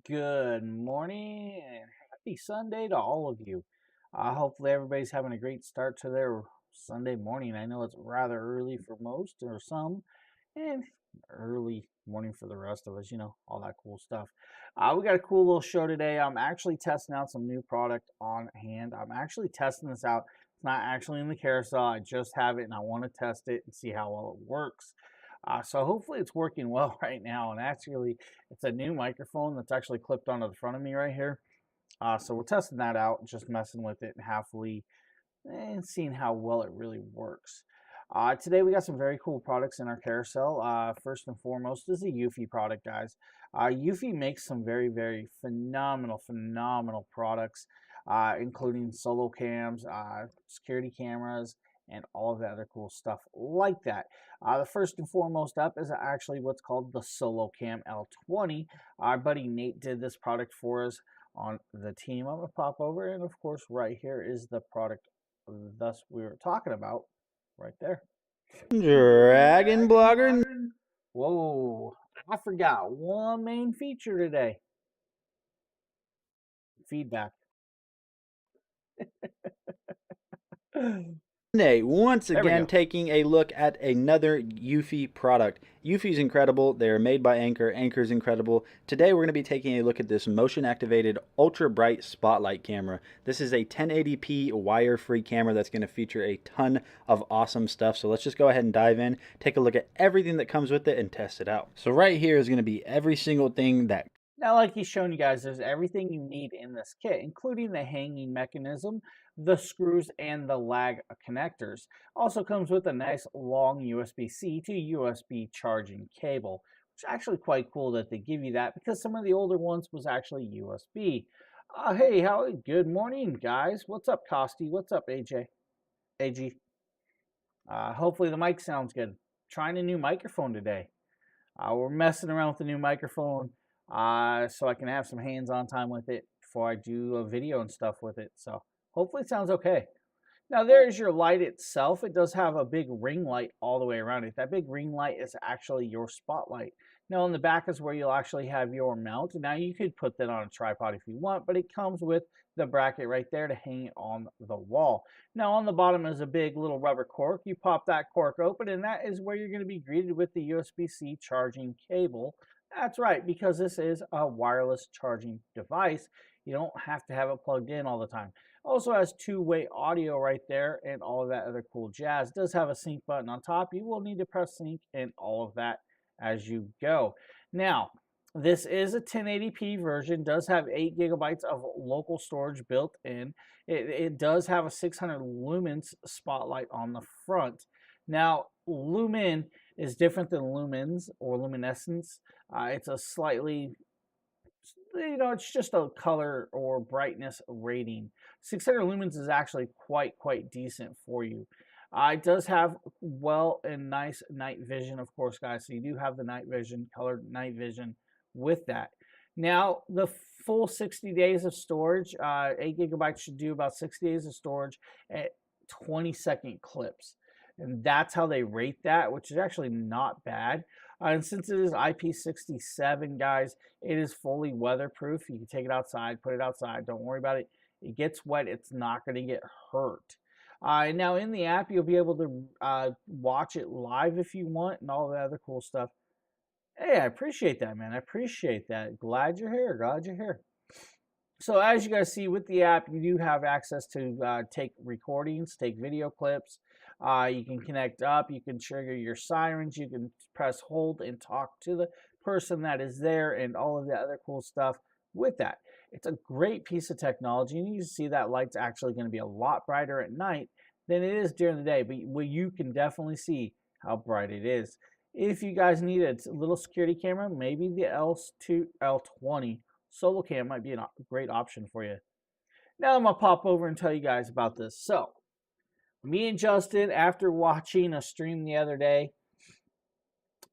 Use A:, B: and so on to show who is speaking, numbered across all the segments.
A: Good morning and happy Sunday to all of you. Hopefully, everybody's having a great start to their Sunday morning. I know it's rather early for most or some, and early morning for the rest of us, all that cool stuff. We got a cool little show today. I'm actually testing out some new product on hand. I'm actually testing this out. It's not actually in the carousel, I just have it and I want to test it and see how well it works. So hopefully it's working well right now. And actually, it's a new microphone that's actually clipped onto the front of me right here. So we're testing that out, just messing with it and halfly and seeing how well it really works. Today we got some very cool products in our carousel. First and foremost is a Eufy product, guys. Eufy makes some very, very phenomenal products, including solo cams, security cameras, and all of the other cool stuff like that. The first and foremost up is actually what's called the Solo Cam L20. Our buddy Nate did this product for us on the team. I'm going to pop over, and of course, right here is the product thus we were talking about right there.
B: Dragon Blogger.
A: Whoa, I forgot one main feature today. Feedback.
B: Today, once
A: There we
B: again,
A: go.
B: taking a look at another Eufy product. Eufy's incredible. They're made by Anker. Anker's incredible. Today, we're going to be taking a look at this motion-activated ultra bright spotlight camera. This is a 1080p wire-free camera that's going to feature a ton of awesome stuff. So let's just go ahead and dive in, take a look at everything that comes with it, and test it out. So right here is going to be every single thing that
A: Now, like he's shown you guys, there's everything you need in this kit, including the hanging mechanism, the screws, and the lag connectors. Also comes with a nice long USB-C to USB charging cable, which is actually quite cool that they give you that because some of the older ones was actually USB. Hey, good morning, guys. What's up, Costi? What's up, AJ? AG. Hopefully the mic sounds good. Trying a new microphone today. We're messing around with the new microphone so I can have some hands-on time with it before I do a video and stuff with it. So hopefully it sounds okay. Now there's your light itself. It does have a big ring light all the way around it. That big ring light is actually your spotlight. Now on the back is where you'll actually have your mount. Now you could put that on a tripod if you want, but it comes with the bracket right there to hang it on the wall. Now on the bottom is a big little rubber cork. You pop that cork open and that is where you're going to be greeted with the USB-C charging cable. That's right, because this is a wireless charging device. You don't have to have it plugged in all the time. Also has two-way audio right there and all of that other cool jazz. It does have a sync button on top. You will need to press sync and all of that as you go. Now, this is a 1080p version, does have 8 gigabytes of local storage built in. It does have a 600 lumens spotlight on the front. Now, lumen is different than lumens or luminescence. It's a slightly, it's just a color or brightness rating. 600 lumens is actually quite decent for you. It does have well and nice night vision, of course, guys. So you do have the night vision, colored night vision with that. Now, the full 60 days of storage, 8 gigabytes should do about 60 days of storage at 20-second clips. And that's how they rate that, which is actually not bad. And since it is IP67, guys, it is fully weatherproof. You can take it outside, put it outside. Don't worry about it. It gets wet. It's not going to get hurt. Now, in the app, you'll be able to watch it live if you want and all the other cool stuff. Hey, I appreciate that, man. I appreciate that. Glad you're here. Glad you're here. So as you guys see with the app, you do have access to take recordings, take video clips. You can connect up. You can trigger your sirens. You can press hold and talk to the person that is there and all of the other cool stuff with that. It's a great piece of technology. And you can see that light's actually going to be a lot brighter at night than it is during the day. But you can definitely see how bright it is. If you guys need a little security camera, maybe the L20 Solo Cam might be a great option for you. Now I'm going to pop over and tell you guys about this. So, me and Justin, after watching a stream the other day,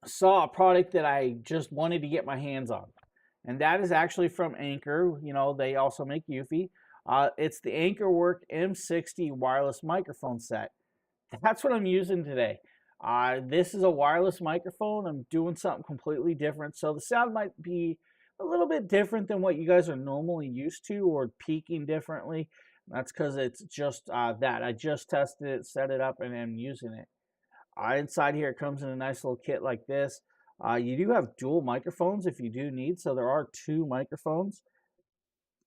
A: saw a product that I just wanted to get my hands on. And that is actually from Anker. You know, they also make Eufy. It's the AnkerWork M60 wireless microphone set. That's what I'm using today. This is a wireless microphone. I'm doing something completely different. So the sound might be a little bit different than what you guys are normally used to, or peaking differently. That's because it's just that. I just tested it, set it up, and am using it. Inside here, it comes in a nice little kit like this. You do have dual microphones if you do need, so there are 2 microphones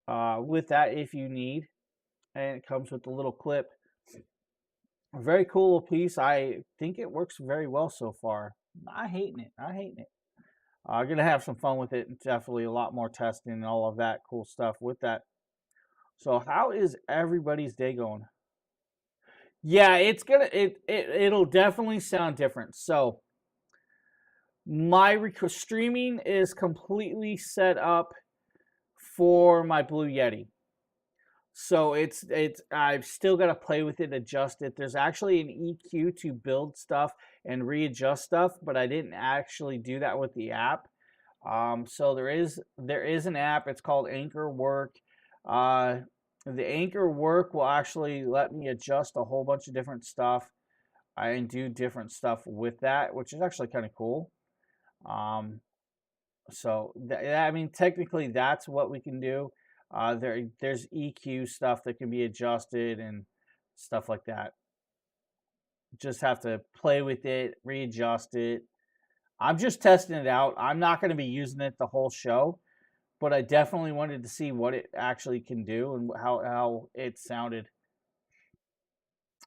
A: with that if you need, and it comes with the little clip. A very cool little piece. I think it works very well so far. Not hating it. Not hating it. I'm gonna have some fun with it, and definitely a lot more testing and all of that cool stuff with that. So, how is everybody's day going? Yeah, it'll definitely sound different. So, my streaming is completely set up for my Blue Yeti. So it's I've still got to play with it, adjust it. There's actually an EQ to build stuff and readjust stuff, but I didn't actually do that with the app. So there is an app. It's called Anchor Work. Uh, the Anchor Work will actually let me adjust a whole bunch of different stuff and do different stuff with that, which is actually kind of cool. Um, so I mean, technically, that's what we can do. There's EQ stuff that can be adjusted and stuff like that. Just have to play with it, readjust it. I'm just testing it out. I'm not going to be using it the whole show, but I definitely wanted to see what it actually can do and how it sounded.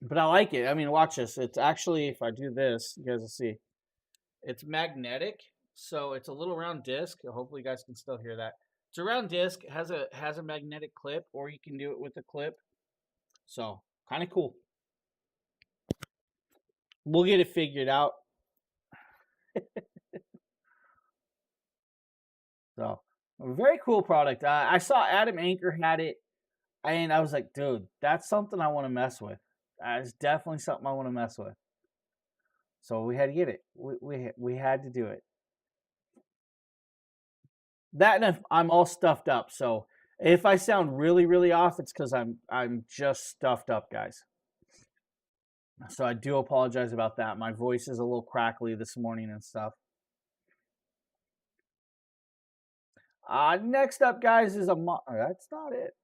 A: But I like it. I mean, watch this. It's actually, if I do this, you guys will see. It's magnetic, so it's a little round disc. Hopefully, you guys can still hear that. It's a round disc. It has a magnetic clip, or you can do it with a clip. So kind of cool. We'll get it figured out. So a very cool product. I saw Adam Anchor had it, and I was like, dude, that's something I want to mess with. It's definitely something I want to mess with. So we had to get it. We had to do it. That, and if I'm all stuffed up. So if I sound really, really off, it's because I'm just stuffed up, guys. So I do apologize about that. My voice is a little crackly this morning and stuff. Next up, guys, is that's not it.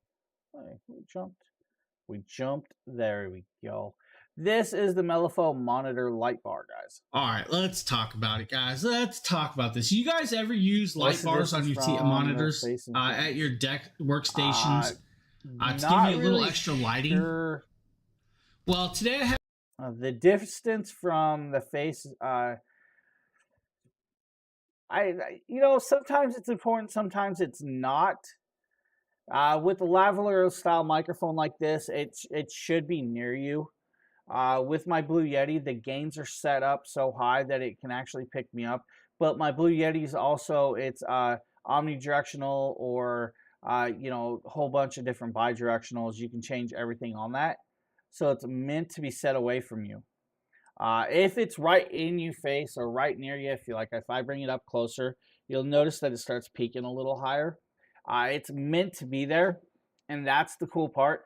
A: We jumped. There we go. This is the Mellifo monitor light bar, guys.
C: All right, let's talk about it, guys. Let's talk about this. You guys ever use light bars on your monitors at your deck workstations to give you a little extra lighting? Sure. Well, today I have
A: the distance from the face. Sometimes it's important, sometimes it's not. With a lavalier style microphone like this, it should be near you. With my Blue Yeti, the gains are set up so high that it can actually pick me up. But my Blue Yeti is also, it's omnidirectional, or a whole bunch of different bidirectionals. You can change everything on that. So it's meant to be set away from you. If it's right in your face or right near you, if I bring it up closer, you'll notice that it starts peaking a little higher. It's meant to be there, and that's the cool part.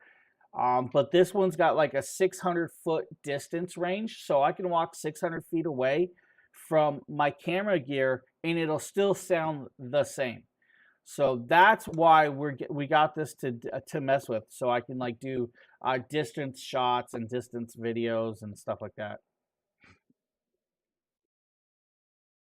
A: But this one's got like a 600-foot distance range, so I can walk 600 feet away from my camera gear, and it'll still sound the same. So that's why we got this to mess with, so I can do distance shots and distance videos and stuff like that.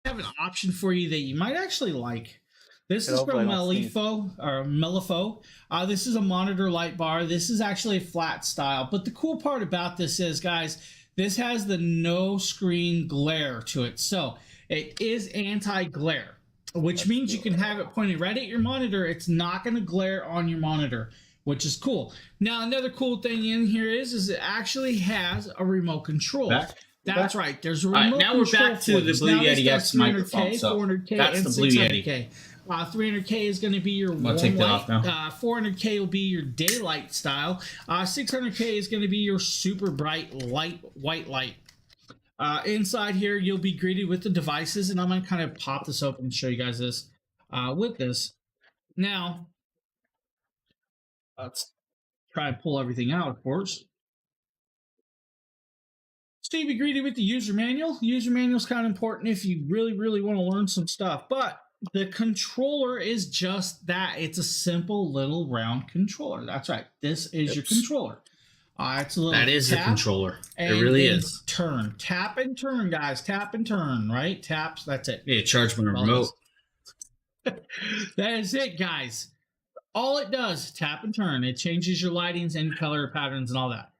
C: I have an option for you that you might actually like. This is from Mellifo. This is a monitor light bar. This is actually a flat style. But the cool part about this is, guys, this has the no screen glare to it. So it is anti-glare, which means you can have it pointed right at your monitor. It's not going to glare on your monitor, which is cool. Now, another cool thing in here is it actually has a remote control. That's right. There's a remote control. Now we're back to the Blue Yeti X microphone. So 400K, that's the Blue Yeti. 300K is going to be your warm light. 400K will be your daylight style. 600K is going to be your super bright white light. Inside here, you'll be greeted with the devices, and I'm going to kind of pop this open and show you guys this with this. Now, let's try and pull everything out, of course. So you'll be greeted with the user manual. User manual is kind of important if you really, really want to learn some stuff. But The controller is just that. It's a simple little round controller. That's right. This is your controller. It's a little
D: that is the controller. It really is.
C: Turn. Tap and turn, guys. Tap and turn, right? Taps. That's it.
D: Yeah, charge my remote.
C: That is it, guys. All it does, tap and turn. It changes your lightings and color patterns and all that.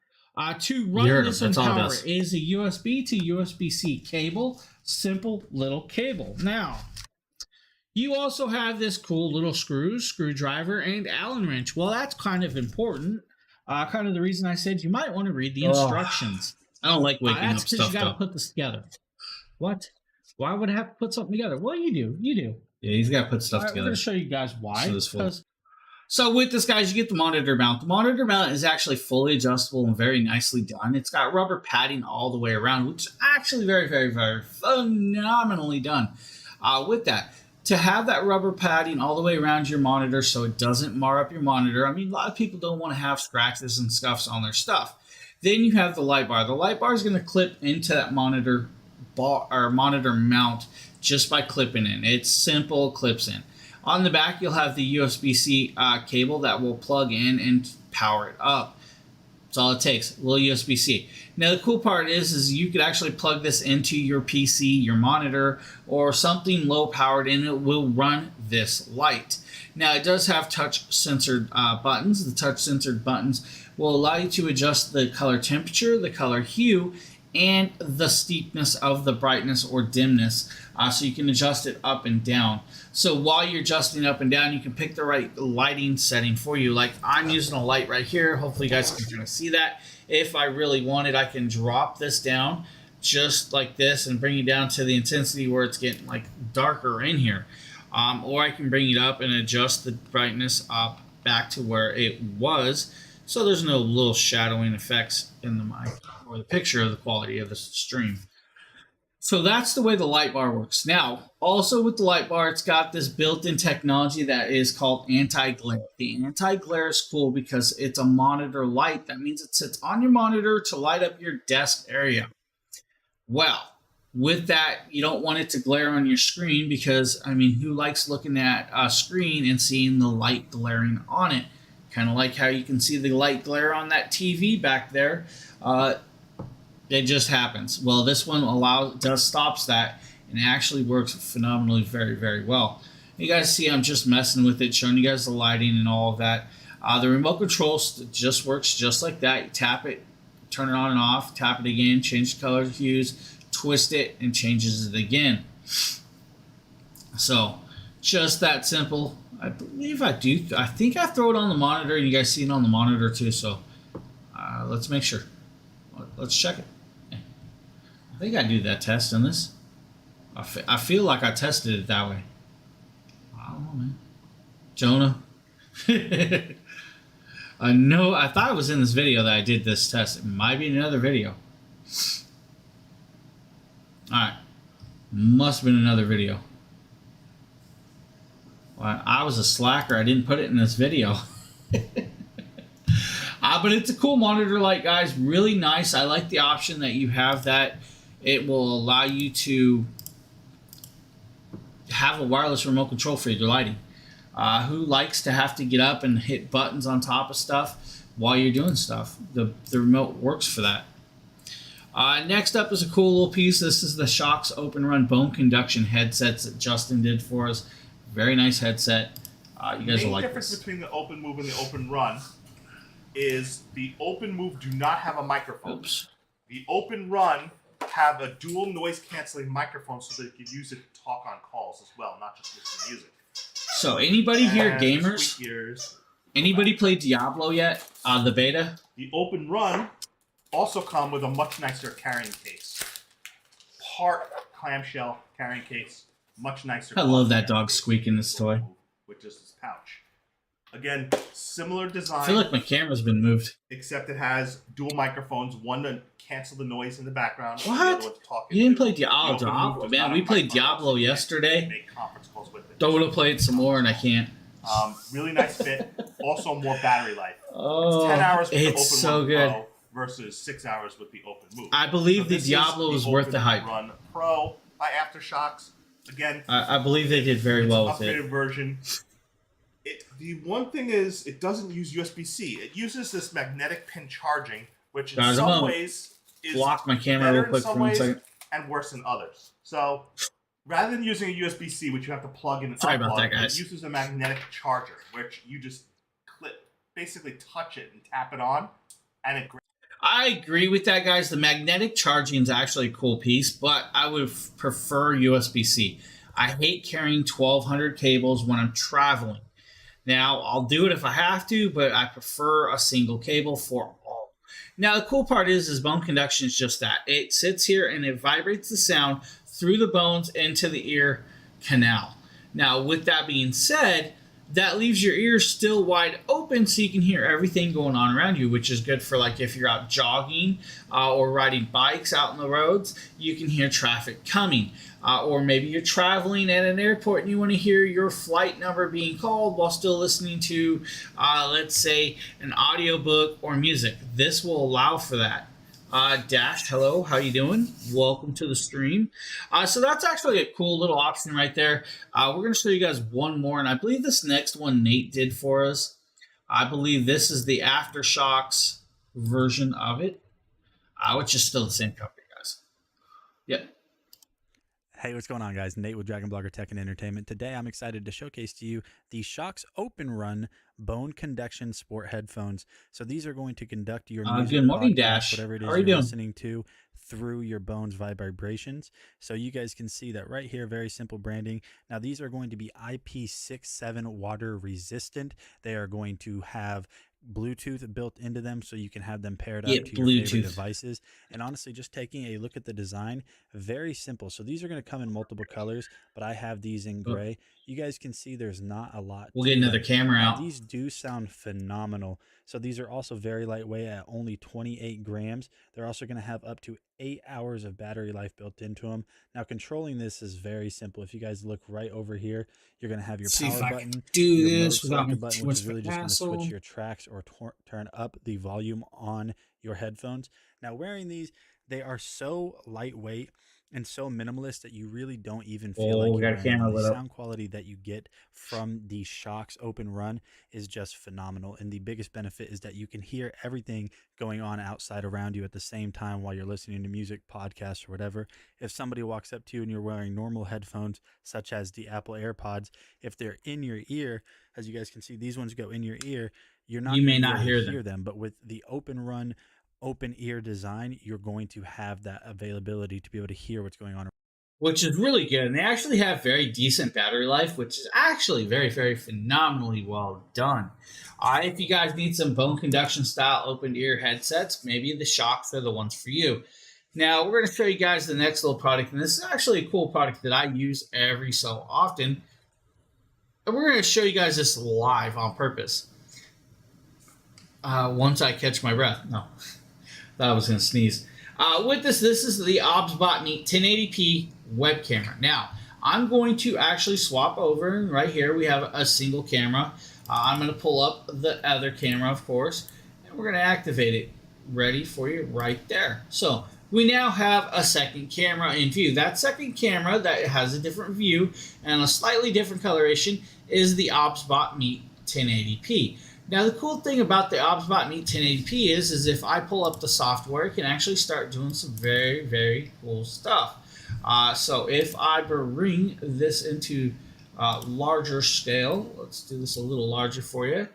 C: To run this on power is a USB to USB-C cable. Simple little cable. Now, you also have this cool little screwdriver, and Allen wrench. Well, that's kind of important. Kind of the reason I said you might want to read the instructions.
D: I don't like waking up stuff.
C: That's because you got to put this together. What? Why would I have to put something together? Well, you do. You do.
D: Yeah, he's got to put stuff together.
C: I'm going to show you guys why.
D: So with this, guys, you get the monitor mount. The monitor mount is actually fully adjustable and very nicely done. It's got rubber padding all the way around, which is actually very, very, very phenomenally done. With that, to have that rubber padding all the way around your monitor so it doesn't mar up your monitor. I mean, a lot of people don't want to have scratches and scuffs on their stuff. Then you have the light bar. The light bar is going to clip into that monitor bar or monitor mount just by clipping in. It's simple, clips in. On the back, you'll have the USB-C cable that will plug in and power it up. That's all it takes, a little USB-C. Now, the cool part is you could actually plug this into your PC, your monitor, or something low-powered, and it will run this light. Now, it does have touch-sensored buttons. The touch-sensored buttons will allow you to adjust the color temperature, the color hue, and the steepness of the brightness or dimness, so you can adjust it up and down. So while you're adjusting up and down, you can pick the right lighting setting for you. Like I'm using a light right here. Hopefully you guys can kind of see that. If I really wanted, I can drop this down just like this and bring it down to the intensity where it's getting like darker in here. Or I can bring it up and adjust the brightness up back to where it was, so there's no little shadowing effects in the mic or the picture of the quality of the stream. So that's the way the light bar works. Now, also with the light bar, it's got this built-in technology that is called anti-glare. The anti-glare is cool because it's a monitor light. That means it sits on your monitor to light up your desk area. Well, with that, you don't want it to glare on your screen because, I mean, who likes looking at a screen and seeing the light glaring on it? Kind of like how you can see the light glare on that TV back there. It just happens. Well, this one stops that, and it actually works phenomenally very, very well. You guys see I'm just messing with it, showing you guys the lighting and all of that. The remote control just works just like that. You tap it, turn it on and off, tap it again, change the color hues, twist it, and changes it again. So, just that simple. I believe I do. I think I throw it on the monitor, and you guys see it on the monitor too. So, let's make sure. Let's check it. I think I do that test on this. I feel like I tested it that way. I don't know, man. Jonah. I thought it was in this video that I did this test. It might be in another video. Alright. Must have been another video. Well, I was a slacker. I didn't put it in this video. But it's a cool monitor light, guys. Really nice. I like the option that you have that it will allow you to have a wireless remote control for your lighting. Who likes to have to get up and hit buttons on top of stuff while you're doing stuff? The remote works for that. Next up is a cool little piece. This is the Shox Open Run bone conduction headsets that Justin did for us. Very nice headset. You guys will like this. The
E: difference between the Open Move and the Open Run is the Open Move do not have a microphone.
D: Oops.
E: The Open Run have a dual noise canceling microphone so that you can use it to talk on calls as well, not just listen to music.
D: So anybody here, gamers? Anybody play Diablo yet? The beta?
E: The Open Run also come with a much nicer carrying case. Part clamshell carrying case, much nicer.
D: I love that dog squeaking this toy.
E: Which is this pouch. Again, similar design.
D: I feel like my camera's been moved.
E: Except it has dual microphones, one to cancel the noise in the background.
D: What?
E: The other one to talk
D: You didn't play Diablo? Man, we played Diablo yesterday.
E: Make conference calls with it.
D: Don't want to play it some more, and I can't.
E: Really nice fit. Also more battery life.
D: Oh,
E: it's 10 hours with the Open
D: so
E: Run
D: good.
E: Pro versus 6 hours with the Open Move.
D: I believe the Diablo is worth the hype.
E: Run Pro by Aftershocks. Again,
D: I believe they did very well with
E: upgraded
D: it.
E: version. The one thing is, it doesn't use USB-C. It uses this magnetic pin charging, which in some ways is
D: block my camera
E: better
D: real quick
E: in some
D: for 1
E: ways
D: second.
E: and worse in others. So rather than using a USB-C, which you have to plug in and
D: Sorry about
E: unplug,
D: that, guys.
E: it uses a magnetic charger, which you just basically touch it and tap it on, and it.
D: I agree with that, guys. The magnetic charging is actually a cool piece, but I would prefer USB-C. I hate carrying 1,200 cables when I'm traveling. Now, I'll do it if I have to, but I prefer a single cable for all. Now, the cool part is bone conduction is just that. It sits here and it vibrates the sound through the bones into the ear canal. Now, with that being said, that leaves your ears still wide open so you can hear everything going on around you, which is good for like if you're out jogging or riding bikes out on the roads, you can hear traffic coming. Or maybe you're traveling at an airport and you want to hear your flight number being called while still listening to, let's say, an audiobook or music. This will allow for that. Dash, hello, how you doing? Welcome to the stream. So that's actually a cool little option right there. We're going to show you guys one more, and I believe this next one Nate did for us. I believe this is the Aftershocks version of it, which is still the same company, guys. Yep.
B: Hey, what's going on, guys? Nate with DragonBlogger Tech and Entertainment. Today, I'm excited to showcase to you the Shocks Open Run Bone Conduction Sport Headphones. So these are going to conduct your music,
D: good morning,
B: podcast,
D: Dash.
B: whatever it is
D: How are you
B: you're
D: doing?
B: listening to through your bones vibrations. So you guys can see that right here, very simple branding. Now, these are going to be IP67 water resistant. They are going to have Bluetooth built into them so you can have them paired up to your favorite devices. And honestly, just taking a look at the design, very simple. So these are going to come in multiple colors, but I have these in gray. You guys can see there's not a lot.
D: We'll get another camera out.
B: These do sound phenomenal. So these are also very lightweight at only 28 grams. They're also going to have up to 8 hours of battery life built into them. Now, controlling this is very simple. If you guys look right over here, you're going to have your power button,
D: do
B: your
D: this without
B: mode button, which is really just going to
D: hassle.
B: switch your tracks or turn up the volume on your headphones. Now, wearing these, they are so lightweight and so minimalist that you really don't even feel like you're wearing them. The sound quality that you get from the Shocks Open Run is just phenomenal. And the biggest benefit is that you can hear everything going on outside around you at the same time while you're listening to music, podcasts, or whatever. If somebody walks up to you and you're wearing normal headphones, such as the Apple AirPods, if they're in your ear, as you guys can see, these ones go in your ear, you may not hear them. But with the Open Run open ear design, you're going to have that availability to be able to hear what's going on,
D: which is really good. And they actually have very decent battery life, which is actually very, very phenomenally well done. If you guys need some bone conduction style open ear headsets, maybe the Shocks are the ones for you. Now, we're going to show you guys the next little product, and this is actually a cool product that I use every so often. And we're going to show you guys this live on purpose. Once I catch my breath. No. Thought I was going to sneeze. With this is the OBSBot Meet 1080p web camera. Now, I'm going to actually swap over, and right here we have a single camera. I'm going to pull up the other camera, of course, and we're going to activate it. Ready for you right there. So, we now have a second camera in view. That second camera that has a different view and a slightly different coloration is the OBSBot Meet 1080p. Now, the cool thing about the OBSBot Meet 1080p is if I pull up the software, it can actually start doing some very, very cool stuff. So if I bring this into larger scale, let's do this a little larger for you,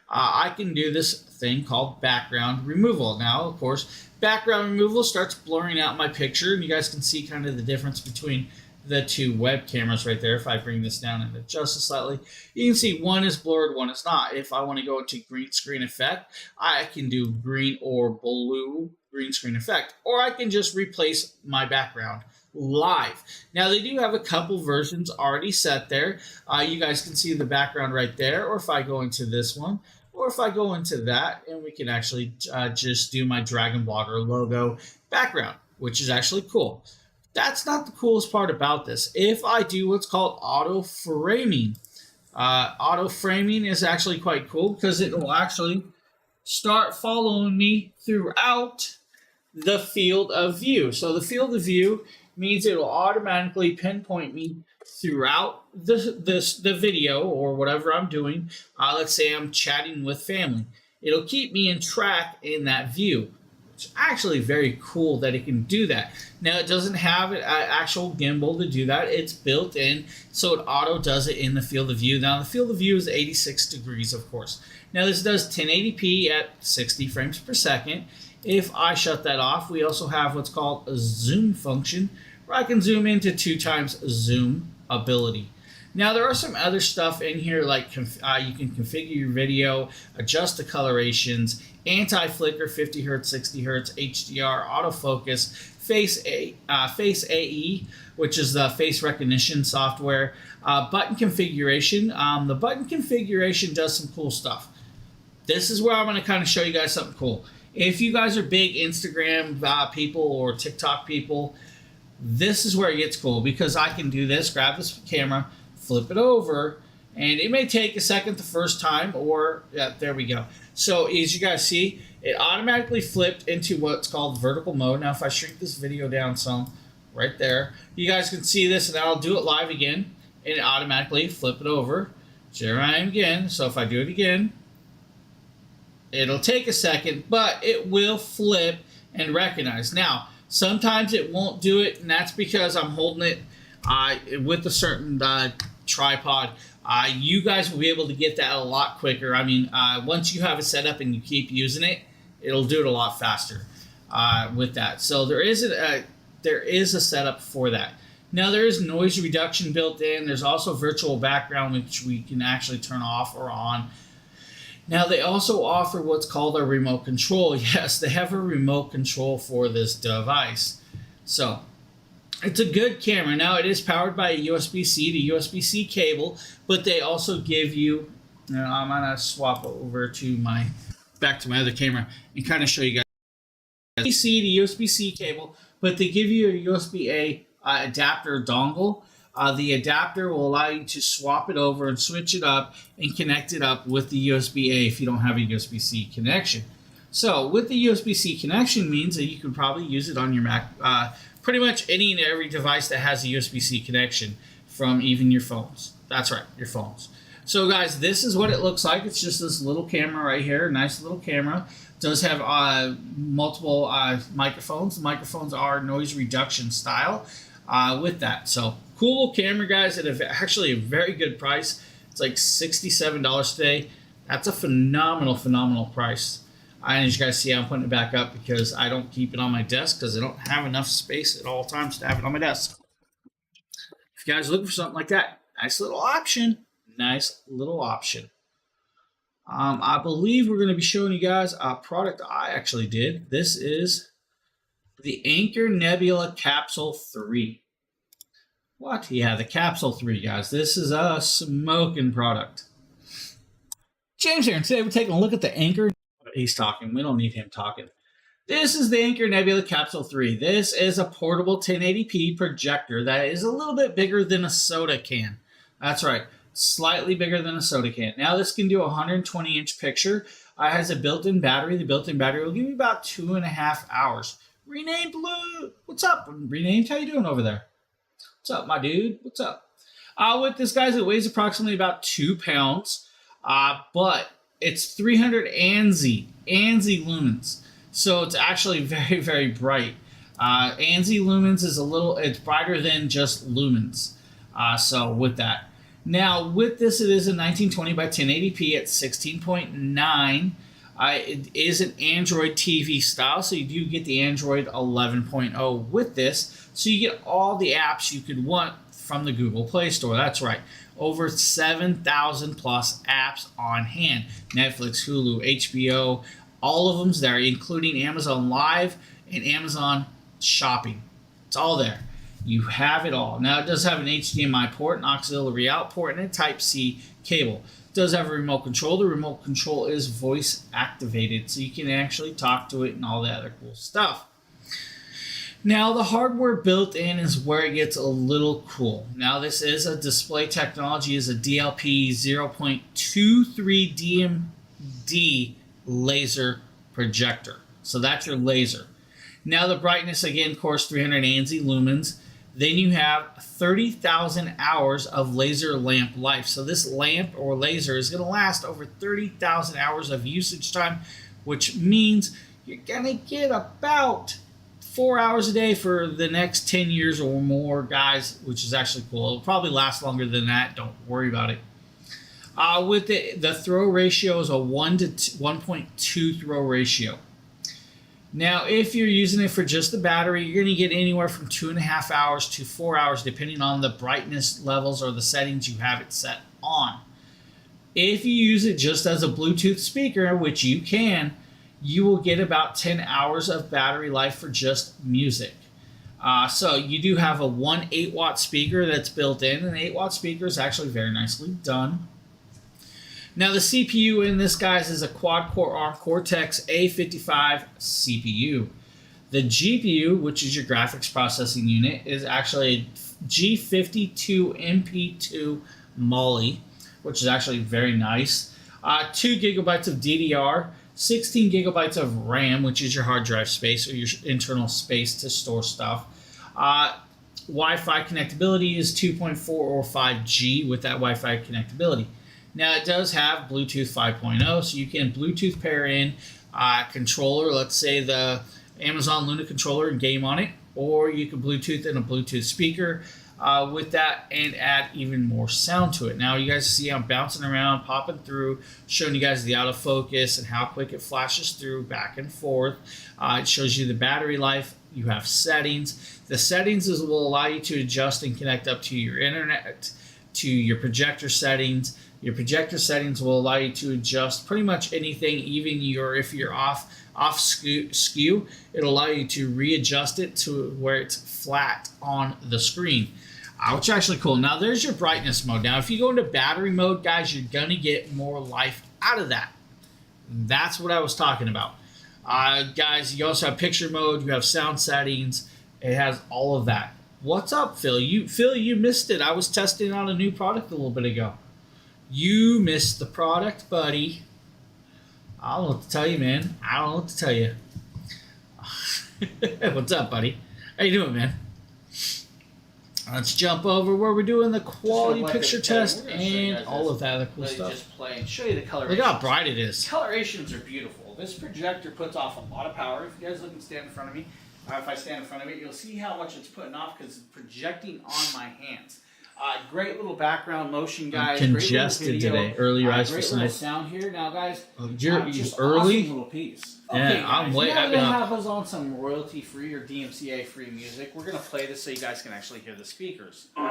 D: I can do this thing called background removal. Now, of course, background removal starts blurring out my picture, and you guys can see kind of the difference between the two web cameras right there. If I bring this down and adjust it slightly, you can see one is blurred, one is not. If I want to go into green screen effect, I can do green or blue green screen effect, or I can just replace my background live. Now, they do have a couple versions already set there. You guys can see the background right there, or if I go into this one, or if I go into that, and we can actually just do my DragonBlogger logo background, which is actually cool. That's not the coolest part about this. If I do what's called auto framing, auto framing is actually quite cool because it will actually start following me throughout the field of view. So the field of view means it will automatically pinpoint me throughout the video or whatever I'm doing. Let's say I'm chatting with family. It'll keep me in track in that view. It's actually very cool that it can do that. Now, it doesn't have an actual gimbal to do that. It's built in, so it auto does it in the field of view. Now, the field of view is 86 degrees, of course. Now, this does 1080p at 60 frames per second. If I shut that off, we also have what's called a zoom function, where I can zoom into 2 times zoom ability. Now, there are some other stuff in here, like you can configure your video, adjust the colorations, anti-flicker, 50 Hz, 60 Hz, HDR, autofocus, Face AE, which is the face recognition software, button configuration. The button configuration does some cool stuff. This is where I'm going to kind of show you guys something cool. If you guys are big Instagram people or TikTok people, this is where it gets cool, because I can do this, grab this camera, flip it over, and it may take a second the first time, or there we go. So as you guys see, it automatically flipped into what's called vertical mode. Now if I shrink this video down some, right there, you guys can see this, and I'll do it live again, and it automatically flip it over. So here I am again. So if I do it again, it'll take a second, but it will flip and recognize. Now, sometimes it won't do it, and that's because I'm holding it with a certain tripod. You guys will be able to get that a lot quicker. I mean, once you have it set up and you keep using it, it'll do it a lot faster with that. So there is a setup for that. Now, there is noise reduction built in. There's also virtual background, which we can actually turn off or on. Now, they also offer what's called a remote control. Yes, they have a remote control for this device. So it's a good camera. Now, it is powered by a USB-C to USB-C cable, but they also give you, I'm going to swap over to back to my other camera and kind of show you guys. USB-C to USB-C cable, but they give you a USB-A adapter dongle. The adapter will allow you to swap it over and switch it up and connect it up with the USB-A if you don't have a USB-C connection. So with the USB-C connection means that you can probably use it on your Mac, pretty much any and every device that has a USB-C connection, from even your phones. That's right, your phones. So guys, this is what it looks like. It's just this little camera right here, nice little camera. It does have multiple microphones. The microphones are noise reduction style with that. So cool little camera, guys, at actually a very good price. It's like $67 today. That's a phenomenal price. And as you guys see, I'm putting it back up because I don't keep it on my desk because I don't have enough space at all times to have it on my desk. If you guys are looking for something like that, nice little option. Nice little option. I believe we're going to be showing you guys a product I actually did. This is the Anker Nebula Capsule 3. What? Yeah, the Capsule 3, guys. This is a smoking product. James here, and today we're taking a look at the Anker. He's talking. We don't need him talking. This is the Anker Nebula Capsule 3. This is a portable 1080p projector that is a little bit bigger than a soda can. That's right. Slightly bigger than a soda can. Now this can do a 120-inch picture. It has a built-in battery. The built-in battery will give you about 2.5 hours. Renamed Blue. What's up? Renamed. How you doing over there? What's up, my dude? What's up? With this, guys, it weighs approximately about 2 pounds, but it's 300 ANSI lumens. So it's actually very bright. ANSI lumens is it's brighter than just lumens. So with that. Now, with this, it is a 1920 by 1080p at 16.9. It is an Android TV style, so you do get the Android 11.0 with this. So you get all the apps you could want from the Google Play Store. That's right. Over 7,000 plus apps on hand. Netflix, Hulu, HBO, all of them's there, including Amazon Live and Amazon Shopping. It's all there. You have it all. Now, it does have an HDMI port, an auxiliary out port, and a Type-C cable. It does have a remote control. The remote control is voice activated, so you can actually talk to it and all that other cool stuff. Now, the hardware built in is where it gets a little cool. Now, this is a display technology, is a DLP 0.23 DMD laser projector. So that's your laser. Now, the brightness, again, of course, 300 ANSI lumens. Then you have 30,000 hours of laser lamp life. So this lamp or laser is going to last over 30,000 hours of usage time, which means you're going to get about 4 hours a day for the next 10 years or more, guys, which is actually cool. It'll probably last longer than that. Don't worry about it. With the throw ratio is a 1 to 1.2 throw ratio. Now, if you're using it for just the battery, you're going to get anywhere from 2.5 hours to 4 hours, depending on the brightness levels or the settings you have it set on. If you use it just as a Bluetooth speaker, which you can, you will get about 10 hours of battery life for just music. So you do have a 8-watt speaker that's built in. An 8-watt speaker is actually very nicely done. Now the CPU in this, guys, is a quad-core ARM Cortex-A55 CPU. The GPU, which is your graphics processing unit, is actually a G52MP2 Molly, which is actually very nice. 2 gigabytes of DDR, 16 gigabytes of RAM, which is your hard drive space or your internal space to store stuff. Wi-Fi connectability is 2.4 or 5G with that Wi-Fi connectability. Now, it does have Bluetooth 5.0, so you can Bluetooth pair in a controller, let's say the Amazon Luna controller, and game on it, or you can Bluetooth in a Bluetooth speaker with that and add even more sound to it. Now, you guys see I'm bouncing around, popping through, showing you guys the autofocus and how quick it flashes through back and forth. It shows you the battery life. You have settings. The settings will allow you to adjust and connect up to your internet, to your projector settings. Your projector settings will allow you to adjust pretty much anything, even if you're off skew, it'll allow you to readjust it to where it's flat on the screen, which is actually cool. Now there's your brightness mode. Now if you go into battery mode, guys, you're gonna get more life out of that. That's what I was talking about. Guys, you also have picture mode, you have sound settings, it has all of that. What's up, Phil? Phil, you missed it. I was testing out a new product a little bit ago. You missed the product, buddy. I don't know what to tell you, man. I don't know what to tell you. What's up, buddy? How you doing, man? Let's jump over where we're doing the quality picture test and all of that other cool stuff.
A: Just play and show you the coloration.
D: Look how bright it is.
A: Colorations are beautiful. This projector puts off a lot of power. If you guys look and stand in front of me, if I stand in front of it, you'll see how much it's putting off because it's projecting on my hands. Great little background motion, guys.
D: I'm congested today. Early rise for
A: sight. Great little sound here. Now, guys,
D: you're
A: just
D: early.
A: Awesome little piece.
D: Yeah,
A: okay,
D: I'm
A: guys,
D: way.
A: Now
D: I've
A: we're
D: been
A: gonna
D: up.
A: have us on some royalty-free or DMCA-free music. We're gonna play this so you guys can actually hear the speakers. Now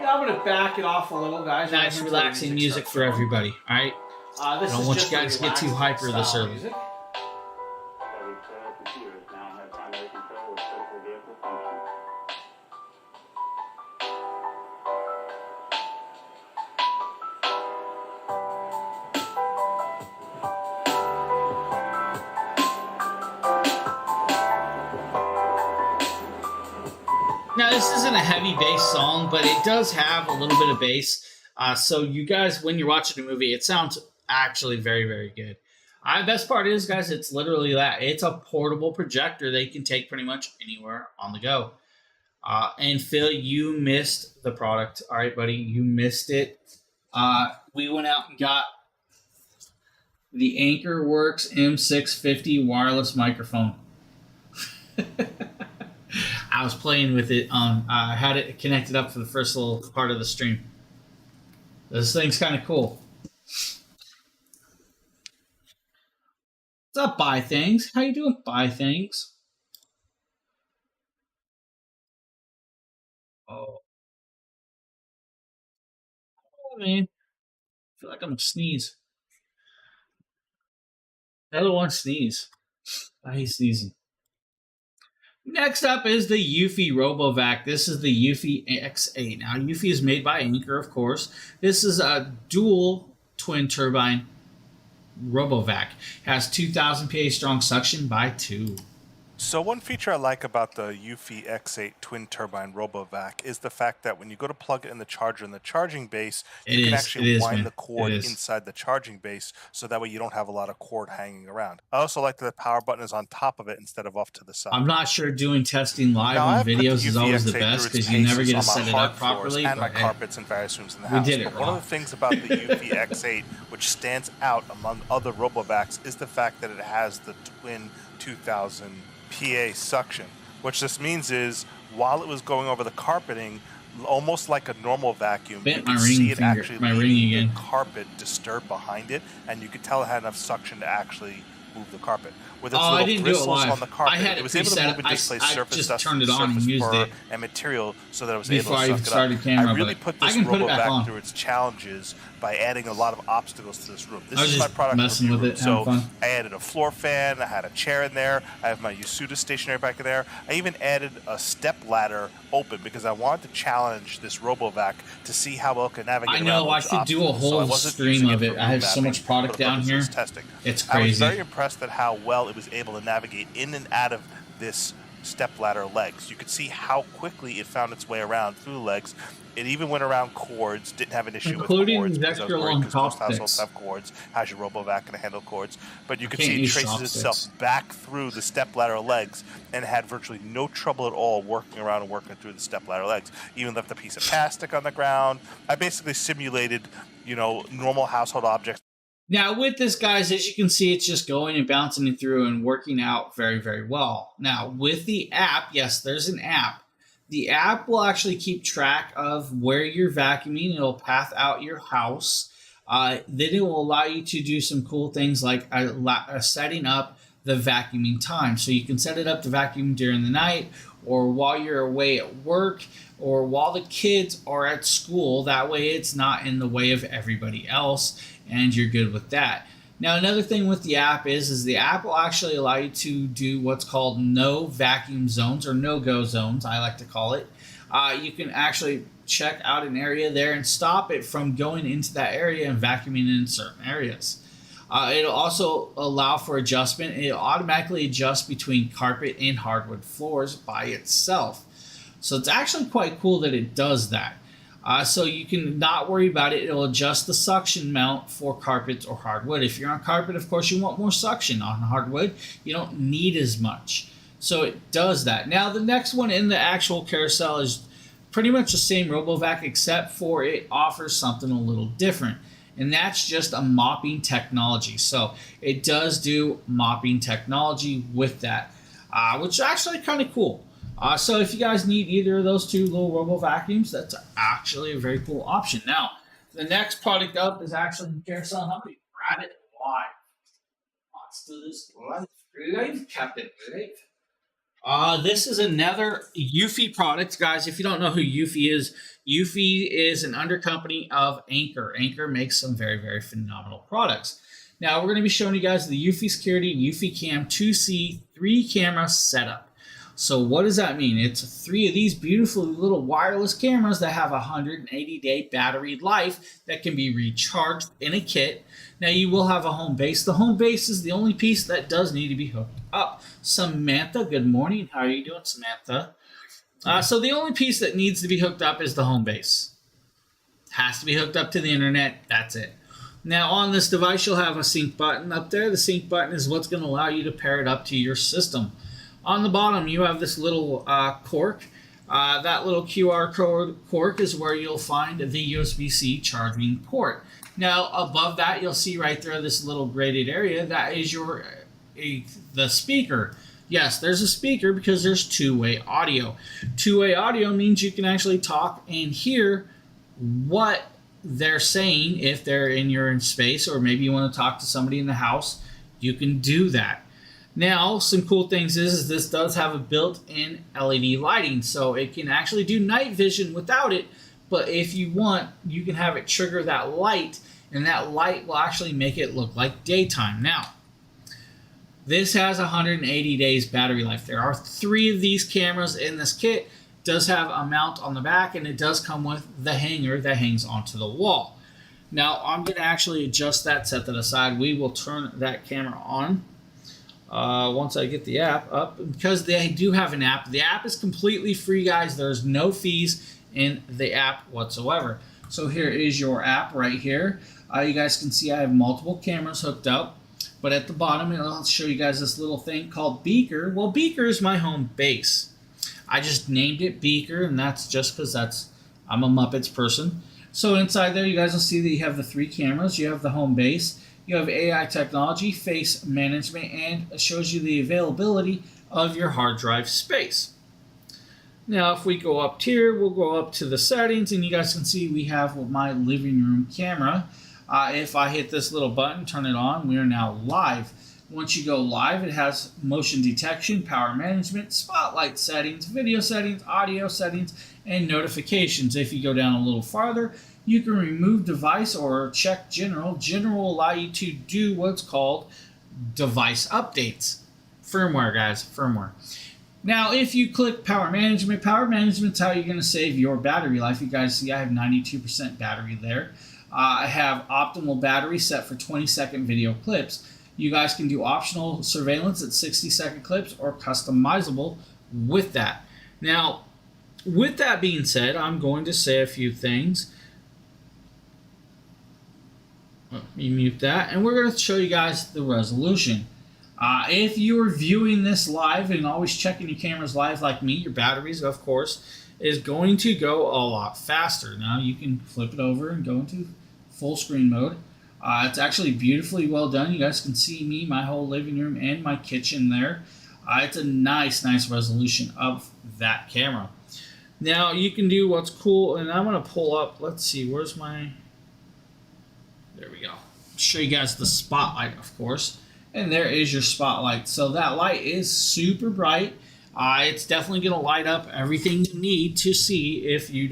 A: I'm gonna back it off a little, guys.
D: Nice, relaxing music for everybody. All right. I don't want you guys to get too hyper this early.
A: Music.
D: Now, this isn't a heavy bass song, but it does have a little bit of bass. So you guys, when you're watching a movie, it sounds actually very, very good. Best part is, guys, it's literally that. It's a portable projector that you can take pretty much anywhere on the go. And Phil, you missed the product. All right, buddy, you missed it. We went out and got the AnchorWorks M650 wireless microphone. I was playing with it. I had it connected up for the first little part of the stream. This thing's kind of cool. What's up, Buy Things? How you doing, Buy Things? Oh, man. I feel like I'm gonna sneeze. Another one sneeze. I hate sneezing. Next up is the Eufy RoboVac. This is the Eufy X8. Now, Eufy is made by Anker, of course. This is a dual twin turbine RoboVac. Has 2,000 PA strong suction by 2.
E: So one feature I like about the Eufy X8 twin turbine RoboVac is the fact that when you go to plug it in the charger in the charging base, you can actually wind the cord inside the charging base, so that way you don't have a lot of cord hanging around. I also like that the power button is on top of it instead of off to the side.
D: I'm not sure doing testing live on videos is always the best because you never get to set it up properly.
E: And my carpets in various rooms in the house. But one of the things about the Eufy X8 which stands out among other RoboVacs is the fact that it has the twin 2000 PA suction. What this means is, while it was going over the carpeting, almost like a normal vacuum, you could see it actually leaving the carpet disturbed behind it, and you could tell it had enough suction to actually move the carpet. With its little bristles on the carpet, it was able to move and displace surface dust, surface fur, and material so that it was able to suck it up. I really put this RoboVac through its challenges by adding a lot of obstacles to this room. This is my product review room. So I added a floor fan, I had a chair in there, I have my Yasuda stationary back in there. I even added a step ladder open because I wanted to challenge this RoboVac to see how well it can navigate around.
D: I know, I could do a whole stream of it. I have so much product down here. It's crazy.
E: I was very impressed at how well it was able to navigate in and out of this step ladder legs. You could see how quickly it found its way around through the legs. It even went around cords, didn't have an issue with cords.
D: Including extra long
E: most households have cords. How's your RoboVac going to handle cords? But you can see it traces itself back through the step ladder legs and had virtually no trouble at all working around and working through the step ladder legs. Even left a piece of plastic on the ground. I basically simulated, you know, normal household objects.
D: Now, with this, guys, as you can see, it's just going and bouncing it through and working out very, very well. Now, with the app, yes, there's an app. The app will actually keep track of where you're vacuuming. It'll path out your house. Then it will allow you to do some cool things like setting up the vacuuming time. So you can set it up to vacuum during the night or while you're away at work or while the kids are at school. That way it's not in the way of everybody else and you're good with that. Now, another thing with the app is the app will actually allow you to do what's called no vacuum zones or no-go zones, I like to call it. You can actually check out an area there and stop it from going into that area and vacuuming in certain areas. It'll also allow for adjustment. It'll automatically adjust between carpet and hardwood floors by itself. So it's actually quite cool that it does that. So you can not worry about it. It'll adjust the suction mount for carpets or hardwood. If you're on carpet, of course, you want more suction. On hardwood, you don't need as much. So it does that. Now, the next one in the actual carousel is pretty much the same RoboVac, except for it offers something a little different. And that's just a mopping technology. So it does do mopping technology with that, which is actually kind of cool. So if you guys need either of those two little robo vacuums, that's actually a very cool option. Now, the next product up is actually carousel. How many grab it live? Let's do this live, Captain. Live. This is another Eufy product, guys. If you don't know who Eufy is an under company of Anker. Anker makes some very, very phenomenal products. Now, we're going to be showing you guys the Eufy Security Eufy Cam 2C 3-camera setup. So what does that mean? It's 3 of these beautiful little wireless cameras that have a 180-day battery life that can be recharged in a kit. Now you will have a home base. The home base is the only piece that does need to be hooked up. Samantha, good morning. How are you doing, Samantha? So the only piece that needs to be hooked up is the home base. Has to be hooked up to the internet. That's it. Now on this device, you'll have a sync button up there. The sync button is what's going to allow you to pair it up to your system. On the bottom, you have this little cork. That little QR code cork is where you'll find the USB-C charging port. Now, above that, you'll see right there this little graded area. That is the speaker. Yes, there's a speaker because there's two-way audio. Two-way audio means you can actually talk and hear what they're saying if they're in your space, or maybe you want to talk to somebody in the house. You can do that. Now, some cool things is this does have a built-in LED lighting, so it can actually do night vision without it, but if you want, you can have it trigger that light, and that light will actually make it look like daytime. Now, this has 180 days battery life. There are 3 of these cameras in this kit. It does have a mount on the back, and it does come with the hanger that hangs onto the wall. Now, I'm going to actually adjust that, set that aside. We will turn that camera on. once I get the app up, because they do have an app. The app is completely free, guys. There's no fees in the app whatsoever. So here is your app right here. You guys can see I have multiple cameras hooked up, but at the bottom I'll show you guys this little thing called Beaker. Well, Beaker is my home base. I just named it Beaker, and that's just because I'm a Muppets person. So inside there, you guys will see that you have the 3 cameras. You have the home base. You have AI technology, face management, and it shows you the availability of your hard drive space. Now, if we go up here, we'll go up to the settings, and you guys can see we have my living room camera. If I hit this little button, turn it on, we are now live. Once you go live, it has motion detection, power management, spotlight settings, video settings, audio settings, and notifications. If you go down a little farther, you can remove device or check general. General will allow you to do what's called device updates. Firmware, guys, firmware. Now, if you click power management is how you're going to save your battery life. You guys see I have 92% battery there. I have optimal battery set for 20-second video clips. You guys can do optional surveillance at 60-second clips or customizable with that. Now, with that being said, I'm going to say a few things. Let me mute that, and we're going to show you guys the resolution. If you're viewing this live and always checking your cameras live like me, your batteries, of course, is going to go a lot faster. Now you can flip it over and go into full screen mode. It's actually beautifully well done. You guys can see me, my whole living room, and my kitchen there. It's a nice resolution of that camera. Now you can do what's cool, and I'm going to pull up, let's see, where's my, there we go. Show you guys the spotlight, of course. And there is your spotlight. So that light is super bright. It's definitely going to light up everything you need to see if you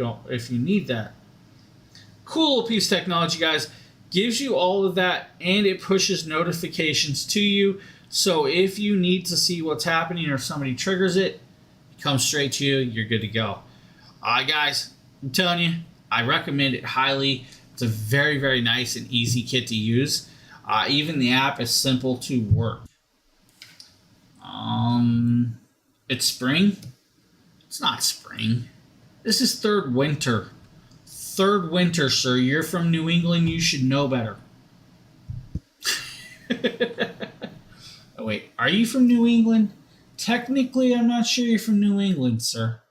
D: need that. Cool little piece of technology, guys. Gives you all of that, and it pushes notifications to you. So if you need to see what's happening or somebody triggers it, it comes straight to you. You're good to go. Guys, I'm telling you, I recommend it highly. It's a very nice and easy kit to use. Even the app is simple to work. It's spring. It's not spring. This is third winter. Third winter, sir. You're from New England. You should know better. Oh, wait. Are you from New England? Technically, I'm not sure you're from New England, sir.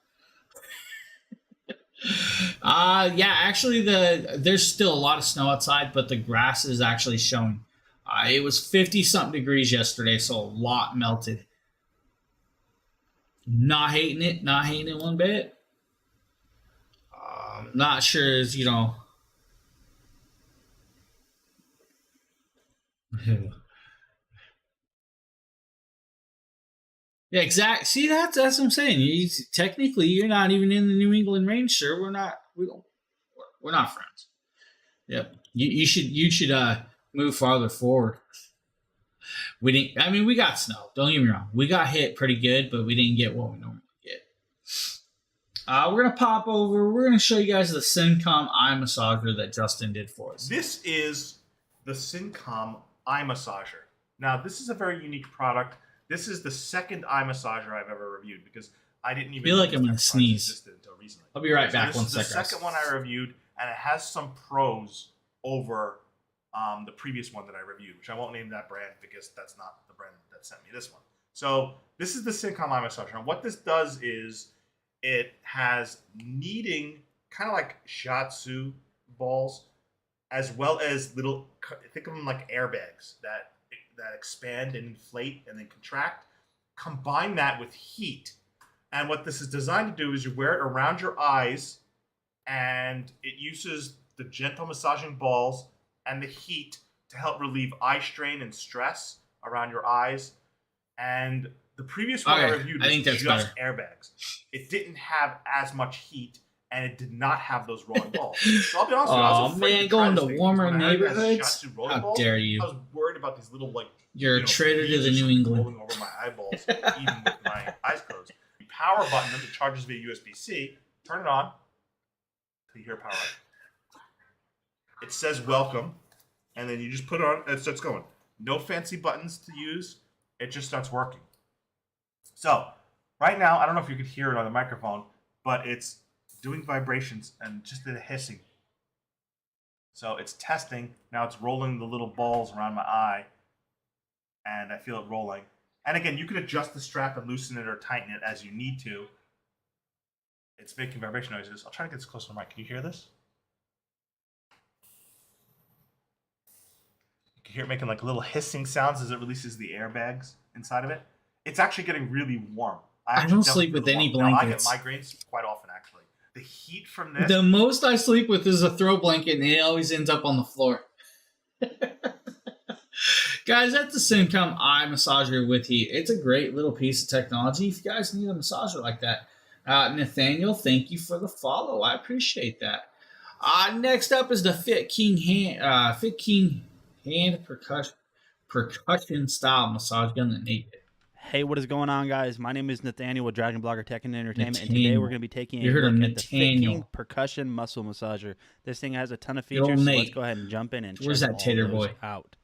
D: Yeah, actually, there's still a lot of snow outside, but the grass is actually showing. It was 50-something degrees yesterday, so a lot melted. Not hating it one bit. Not sure as, you know. Yeah, exactly. See, that's what I'm saying. Technically, you're not even in the New England range, sir. We're not friends. Yep. You should move farther forward. We didn't. I mean, we got snow. Don't get me wrong. We got hit pretty good, but we didn't get what we normally get. We're gonna pop over. We're gonna show you guys the Syncom eye massager that Justin did for us.
E: This is the Syncom eye massager. Now, this is a very unique product. This is the second eye massager I've ever reviewed because I didn't even
D: feel like I'm gonna sneeze.
E: Until recently.
D: I'll be right back.
E: This is the second one I reviewed, and it has some pros over the previous one that I reviewed, which I won't name that brand because that's not the brand that sent me this one. So this is the Syncom eye massager. And what this does is it has kneading, kind of like shiatsu balls, as well as little, think of them like airbags that expand and inflate and then contract. Combine that with heat. And what this is designed to do is you wear it around your eyes, and it uses the gentle massaging balls and the heat to help relieve eye strain and stress around your eyes. And the previous one I reviewed was just airbags. It didn't have as much heat, and it did not have those rolling balls. So I'll be honest with you, I was afraid to
D: going
E: try
D: to warmer neighborhoods?
E: How
D: dare you?
E: I was worried about these little, like,
D: you're a traitor to the New England.
E: Rolling over my eyeballs, even with my eyes closed. You power button them, it charges via USB-C. Turn it on. You hear power up. It says welcome, and then you just put it on, and it starts going. No fancy buttons to use. it just starts working. So right now, I don't know if you could hear it on the microphone, but it's doing vibrations and just a hissing. So it's testing. Now it's rolling the little balls around my eye, and I feel it rolling. And again, you can adjust the strap and loosen it or tighten it as you need to. It's making vibration noises. I'll try to get this close to the mic. Can you hear this? You can hear it making like little hissing sounds as it releases the airbags inside of it. It's actually getting really warm.
D: I don't sleep with any blankets.
E: I get migraines quite often, actually. The heat from this...
D: The most I sleep with is a throw blanket, and it always ends up on the floor. Guys, at the same time, eye massager with heat. It's a great little piece of technology if you guys need a massager like that. Nathaniel, thank you for the follow. I appreciate that. Next up is the Fit King hand percussion style massage gun that Nate did.
B: Hey, what is going on, guys? My name is Nathaniel with DragonBlogger Tech and Entertainment, and today we're going to be taking a look at the Fit King Percussion Muscle Massager. This thing has a ton of features, so let's go ahead and jump in and check all those out.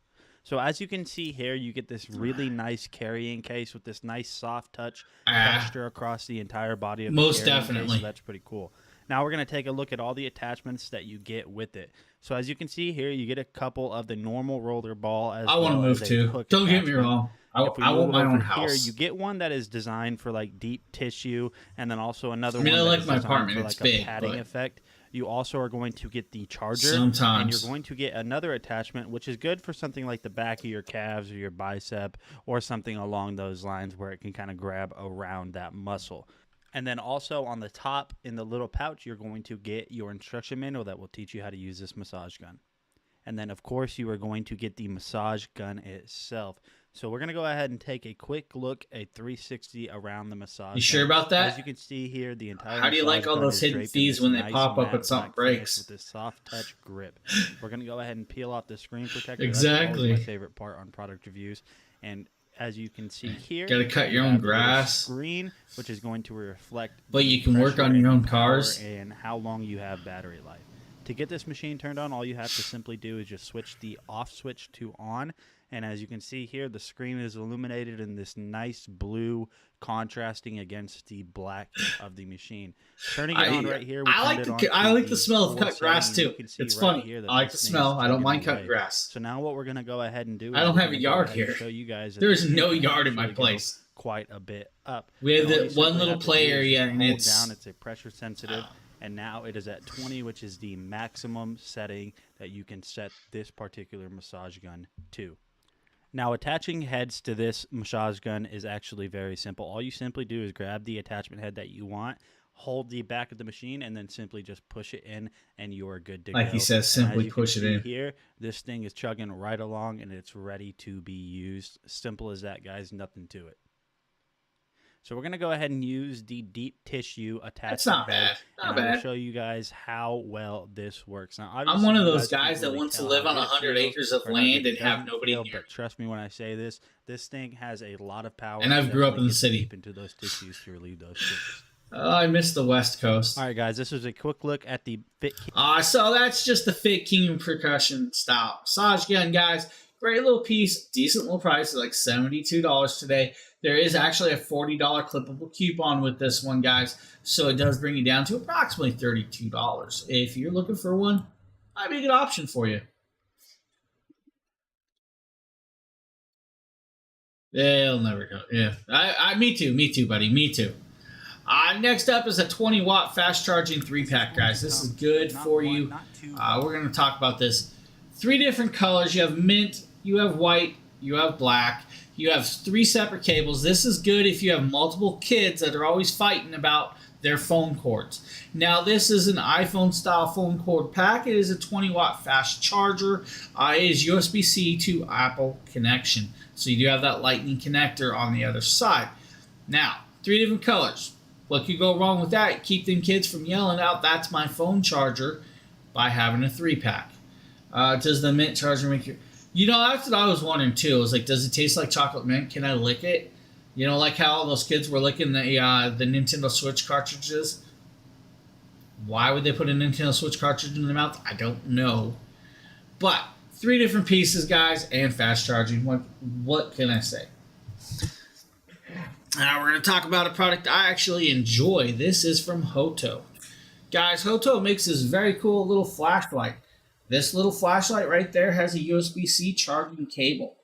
B: So as you can see here, you get this really nice carrying case with this nice soft touch texture across the entire body of the carrying case, so that's pretty cool. Now we're going to take a look at all the attachments that you get with it. So as you can see here, you get a couple of the normal roller ball as
D: I want to move too. Don't get me wrong. I want my own house.
B: Here, you get one that is designed for like deep tissue, and then also another one
D: I
B: that's
D: like my
B: designed
D: apartment.
B: for like
D: it's
B: a
D: big,
B: padding effect. You also are going to get the charger,
D: sometimes,
B: and you're going to get another attachment, which is good for something like the back of your calves or your bicep or something along those lines where it can kind of grab around that muscle. And then also on the top in the little pouch, you're going to get your instruction manual that will teach you how to use this massage gun. And then, of course, you are going to get the massage gun itself. So we're going to go ahead and take a quick look at 360 around the massage.
D: You sure about that?
B: As you can see here, the entire
D: How do you like all those hidden fees when they pop up and something breaks?
B: With this soft touch grip. We're going to go ahead and peel off the screen protector.
D: Exactly.
B: That's my favorite part on product reviews. And as you can see here,
D: got to cut your own grass.
B: Screen, which is going to reflect.
D: But you can work on your own cars
B: and how long you have battery life. To get this machine turned on, all you have to simply do is just switch the off switch to on. And as you can see here, the screen is illuminated in this nice blue contrasting against the black of the machine. Turning it on right here.
D: I like the smell of cut grass too. It's funny. I like the smell. I don't mind cut grass.
B: So now what we're going to go ahead and do is
D: I don't have a yard here.
B: Show you guys
D: there's no yard in my place.
B: Quite a bit up.
D: We have the one little play area, and it's
B: down. It's a pressure sensitive. And now it is at 20, which is the maximum setting that you can set this particular massage gun to. Now, attaching heads to this massage gun is actually very simple. All you simply do is grab the attachment head that you want, hold the back of the machine, and then simply just push it in, and you are good to go.
D: Like he says, simply push it in.
B: Here, this thing is chugging right along, and it's ready to be used. Simple as that, guys. Nothing to it. So we're going to go ahead and use the deep tissue attachment.
D: That's not bad.
B: Not bad. I'll show you guys how well this works. Now,
D: I'm one of those guys that wants to live on 100 acres of land and have nobody here.
B: But trust me when I say this, this thing has a lot of power.
D: And I've grew up in the city.
B: Deep into those tissues to relieve those triggers.
D: I miss the West Coast.
B: All right, guys, this was a quick look at the Fit King.
D: So that's just the Fit King percussion style massage gun, guys. Great little piece, decent little price, like $72 today. There is actually a $40 clippable coupon with this one, guys. So it does bring you down to approximately $32. If you're looking for one, might be a good option for you. They'll never go. Yeah, me too, buddy. Me too. Next up is a 20-watt fast-charging 3-pack, guys. This is good for you. We're going to talk about this. 3 different colors. You have mint, you have white, you have black. You have 3 separate cables. This is good if you have multiple kids that are always fighting about their phone cords. Now, this is an iPhone-style phone cord pack. It is a 20-watt fast charger. It is USB-C to Apple connection. So you do have that lightning connector on the other side. Now, 3 different colors. What could go wrong with that? Keep them kids from yelling out, "That's my phone charger," by having a 3-pack. Does the mint charger make your... You know, that's what I was wondering, too. I was like, does it taste like chocolate mint? Can I lick it? You know, like how all those kids were licking the Nintendo Switch cartridges? Why would they put a Nintendo Switch cartridge in their mouth? I don't know. But 3 different pieces, guys, and fast charging. What can I say?
C: Now we're going to talk about a product I actually enjoy. This is from Hoto. Guys, Hoto makes this very cool little flashlight. This little flashlight right there has a USB-C charging cable.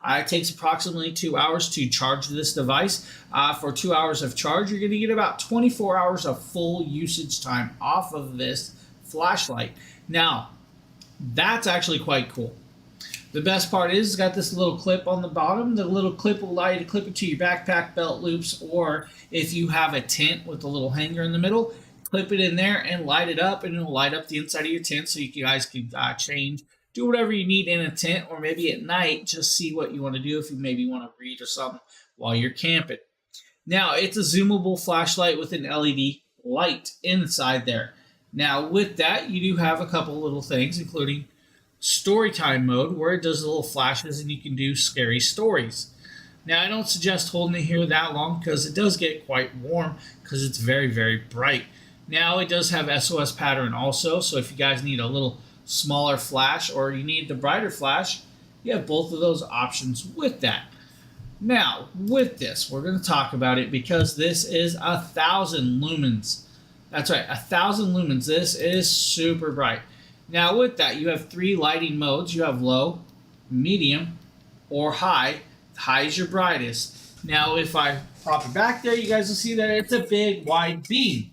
C: It takes approximately 2 hours to charge this device. For 2 hours of charge, you're going to get about 24 hours of full usage time off of this flashlight. Now, that's actually quite cool. The best part is it's got this little clip on the bottom. The little clip will allow you to clip it to your backpack, belt loops, or if you have a tent with a little hanger in the middle, clip it in there and light it up, and it'll light up the inside of your tent so you guys can change, do whatever you need in a tent, or maybe at night, just see what you want to do if you maybe want to read or something while you're camping. Now, it's a zoomable flashlight with an LED light inside there. Now, with that, you do have a couple little things, including Storytime mode, where it does little flashes and you can do scary stories. Now, I don't suggest holding it here that long because it does get quite warm because it's very, very bright. Now, it does have SOS pattern also, so if you guys need a little smaller flash or you need the brighter flash, you have both of those options with that. Now, with this, we're going to talk about it because this is 1,000 lumens. That's right, 1,000 lumens. This is super bright. Now, with that, you have 3 lighting modes. You have low, medium, or high. High is your brightest. Now, if I prop it back there, you guys will see that it's a big, wide beam.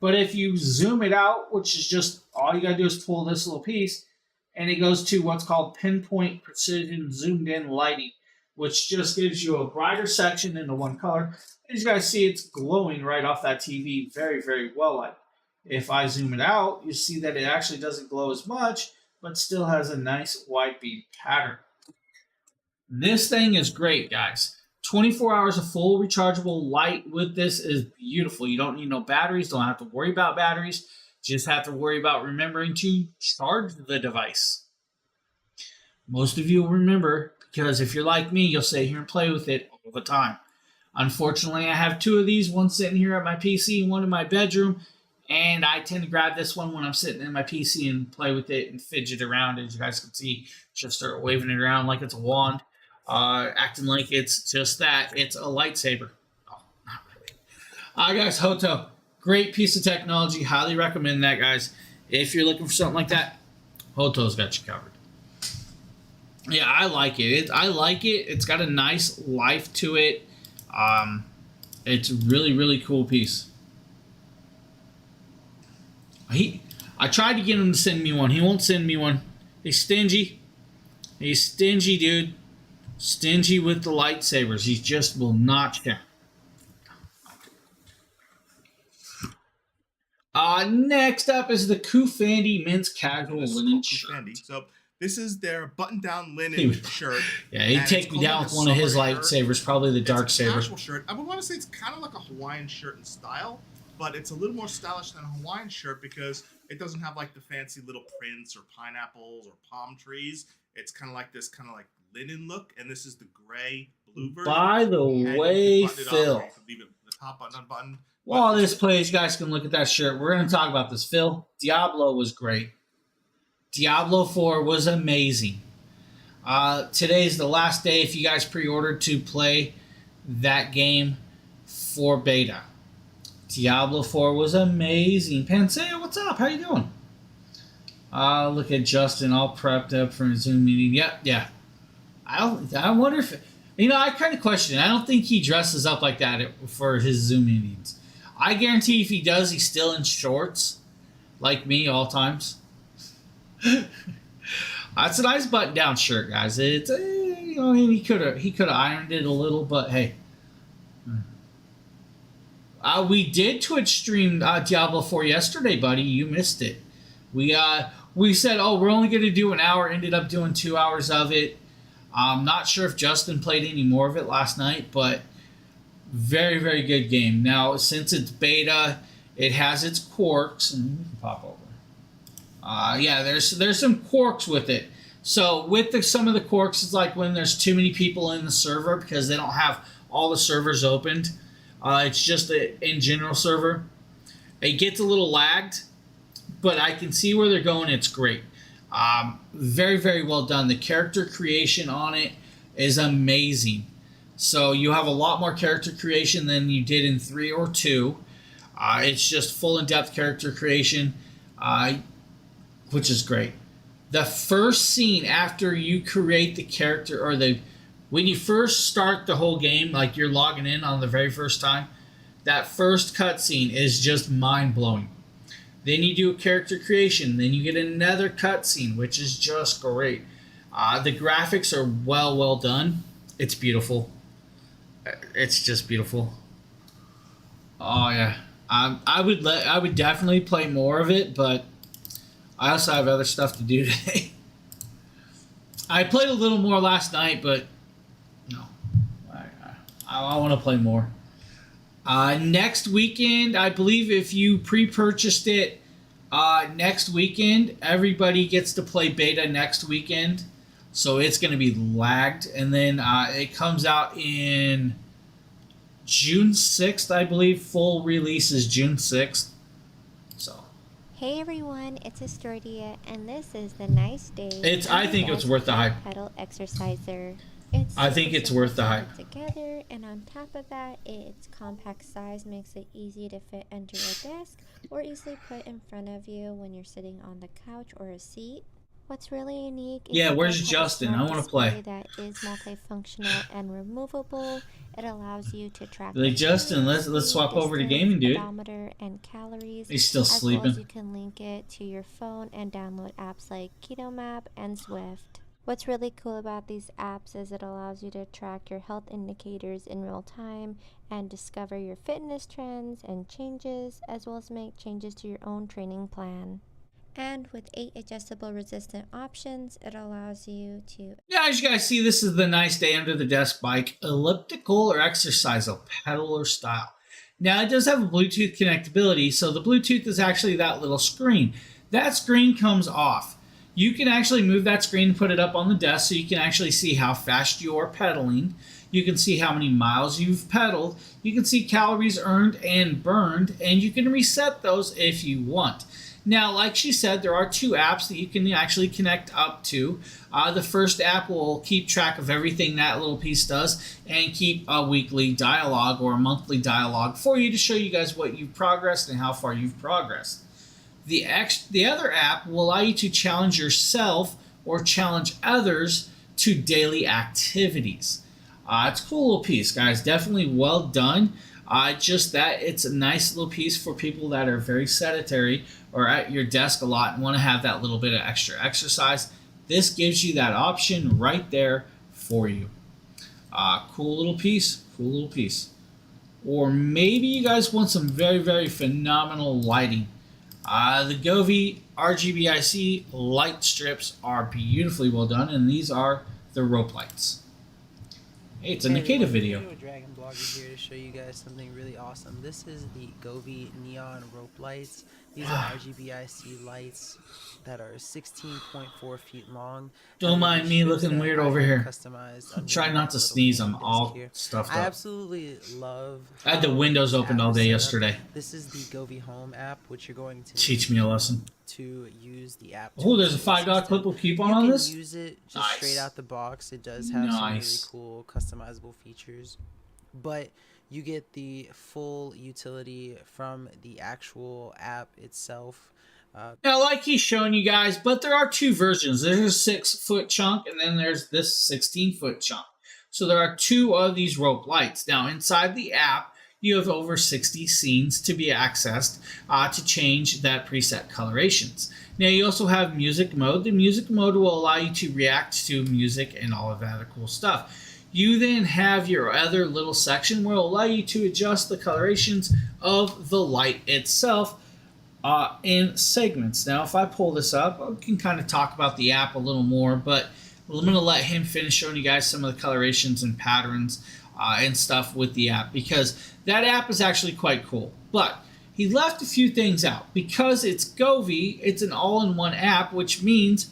C: But if you zoom it out, which is just all you got to do is pull this little piece, and it goes to what's called pinpoint precision zoomed in lighting, which just gives you a brighter section into one color. As you guys see, it's glowing right off that TV very, very well light. If I zoom it out, you see that it actually doesn't glow as much, but still has a nice wide beam pattern. This thing is great, guys. 24 hours of full rechargeable light with this is beautiful. You don't need no batteries, don't have to worry about batteries. Just have to worry about remembering to charge the device. Most of you will remember, because if you're like me, you'll sit here and play with it all the time. Unfortunately, I have 2 of these, one sitting here at my PC and one in my bedroom. And I tend to grab this one when I'm sitting in my PC and play with it and fidget around. As you guys can see, just start waving it around like it's a wand, acting like it's just that. It's a lightsaber. Oh, not really. Guys, Hoto, great piece of technology. Highly recommend that, guys. If you're looking for something like that, Hoto's got you covered. Yeah, I like it. I like it. It's got a nice life to it. It's a really, really cool piece. I tried to get him to send me one. He won't send me one. He's stingy. He's stingy, dude. Stingy with the lightsabers. He just will not share. Next up is the Kufandi men's casual linen shirt.
E: So this is their button-down linen shirt.
C: Yeah, he'd take me down with one of his lightsabers, probably the dark saber.
E: Casual shirt. I would want to say it's kind of like a Hawaiian shirt in style, but it's a little more stylish than a Hawaiian shirt because it doesn't have like the fancy little prints or pineapples or palm trees. It's kind of like this kind of like linen look, and this is the gray blue version.
C: By the way, Phil,
E: leave it the top button unbuttoned.
C: While this plays, you guys can look at that shirt. We're going to talk about this. Phil, Diablo was great. Diablo 4 was amazing. Today's the last day if you guys pre-ordered to play that game for beta. Diablo 4 was amazing. Pansea, what's up? How you doing? Look at Justin all prepped up for a Zoom meeting. Yeah. I wonder if... I kind of question it. I don't think he dresses up like that for his Zoom meetings. I guarantee if he does, he's still in shorts. Like me, all times. That's a nice button-down shirt, guys. It's he could have ironed it a little, but hey. We did Twitch stream Diablo 4 yesterday, buddy. You missed it. We said, we're only going to do an hour. Ended up doing 2 hours of it. I'm not sure if Justin played any more of it last night, but very, very good game. Now, since it's beta, it has its quirks. And you can pop over. Yeah, there's some quirks with it. So with some of the quirks, it's like when there's too many people in the server because they don't have all the servers opened. It's just an in general server. It gets a little lagged, but I can see where they're going. It's great. Very, very well done. The character creation on it is amazing.
D: So you have a lot more character creation than you did in 3 or 2. It's just full in-depth character creation, which is great. The first scene after you create the character, or when you first start the whole game, like you're logging in on the very first time, that first cutscene is just mind-blowing. Then you do a character creation, then you get another cutscene, which is just great. The graphics are well done. It's beautiful. It's just beautiful. Oh yeah, I would definitely play more of it, but I also have other stuff to do today. I played a little more last night, but no, I want to play more. Next weekend, I believe if you pre-purchased it next weekend, everybody gets to play beta next weekend. So it's going to be lagged. And then it comes out in June 6th, I believe. Full release is June 6th. So.
F: Hey everyone, it's Astordia, and this is the nice day.
D: I think it's worth the hype.
F: Pedal exerciser.
D: I think it's worth the hype.
F: Together, and on top of that, its compact size makes it easy to fit under your desk or easily put in front of you when you're sitting on the couch or a seat. What's really unique is
D: where's Justin? I want to play.
F: That is multifunctional and removable. It allows you to track.
D: Like Justin, let's swap over to gaming, dude.
F: And calories.
D: He's still sleeping.
F: As well as you can link it to your phone and download apps like Keto Map and Zwift. What's really cool about these apps is it allows you to track your health indicators in real time and discover your fitness trends and changes, as well as make changes to your own training plan. And with 8 adjustable resistant options, it allows you to...
D: Yeah, as you guys see, this is the nice day under the desk bike, elliptical or exerciser, pedal or style. Now, it does have a Bluetooth connectability, so the Bluetooth is actually that little screen. That screen comes off. You can actually move that screen and put it up on the desk so you can actually see how fast you are pedaling. You can see how many miles you've pedaled. You can see calories earned and burned, and you can reset those if you want. Now, like she said, there are 2 apps that you can actually connect up to. The first app will keep track of everything that little piece does and keep a weekly dialogue or a monthly dialogue for you to show you guys what you've progressed and how far you've progressed. The other app will allow you to challenge yourself or challenge others to daily activities. It's a cool little piece, guys. Definitely well done. Just that it's a nice little piece for people that are very sedentary or at your desk a lot and want to have that little bit of extra exercise. This gives you that option right there for you. Cool little piece. Cool little piece. Or maybe you guys want some very phenomenal lighting. The Govee RGBIC light strips are beautifully well done, and these are the rope lights. Hey, it's a Nikita video.
G: DragonBloggers here to show you guys something really awesome. This is the Govee neon rope lights. These are RGBIC lights that are 16.4 feet long.
D: Don't mind me looking weird over here.
G: Customized.
D: Try not to sneeze. I'm all stuffed up.
G: I absolutely love.
D: I had the windows opened all day yesterday.
G: This is the Govee Home app, which you're going to
D: teach me a lesson.
G: To use the app.
D: Oh, there's a $5 clip of coupon on this.
G: You can use it just straight out the box. It does have some really cool customizable features, but you get the full utility from the actual app itself.
D: Now, like he's showing you guys, but there are 2 versions. There's a 6-foot chunk, and then there's this 16-foot chunk. So there are 2 of these rope lights. Now, inside the app, you have over 60 scenes to be accessed to change that preset colorations. Now, you also have music mode. The music mode will allow you to react to music and all of that other cool stuff. You then have your other little section where it will allow you to adjust the colorations of the light itself in segments. Now, if I pull this up, I can kind of talk about the app a little more, but I'm going to let him finish showing you guys some of the colorations and patterns and stuff with the app, because that app is actually quite cool. But he left a few things out. Because it's Govee, it's an all-in-one app, which means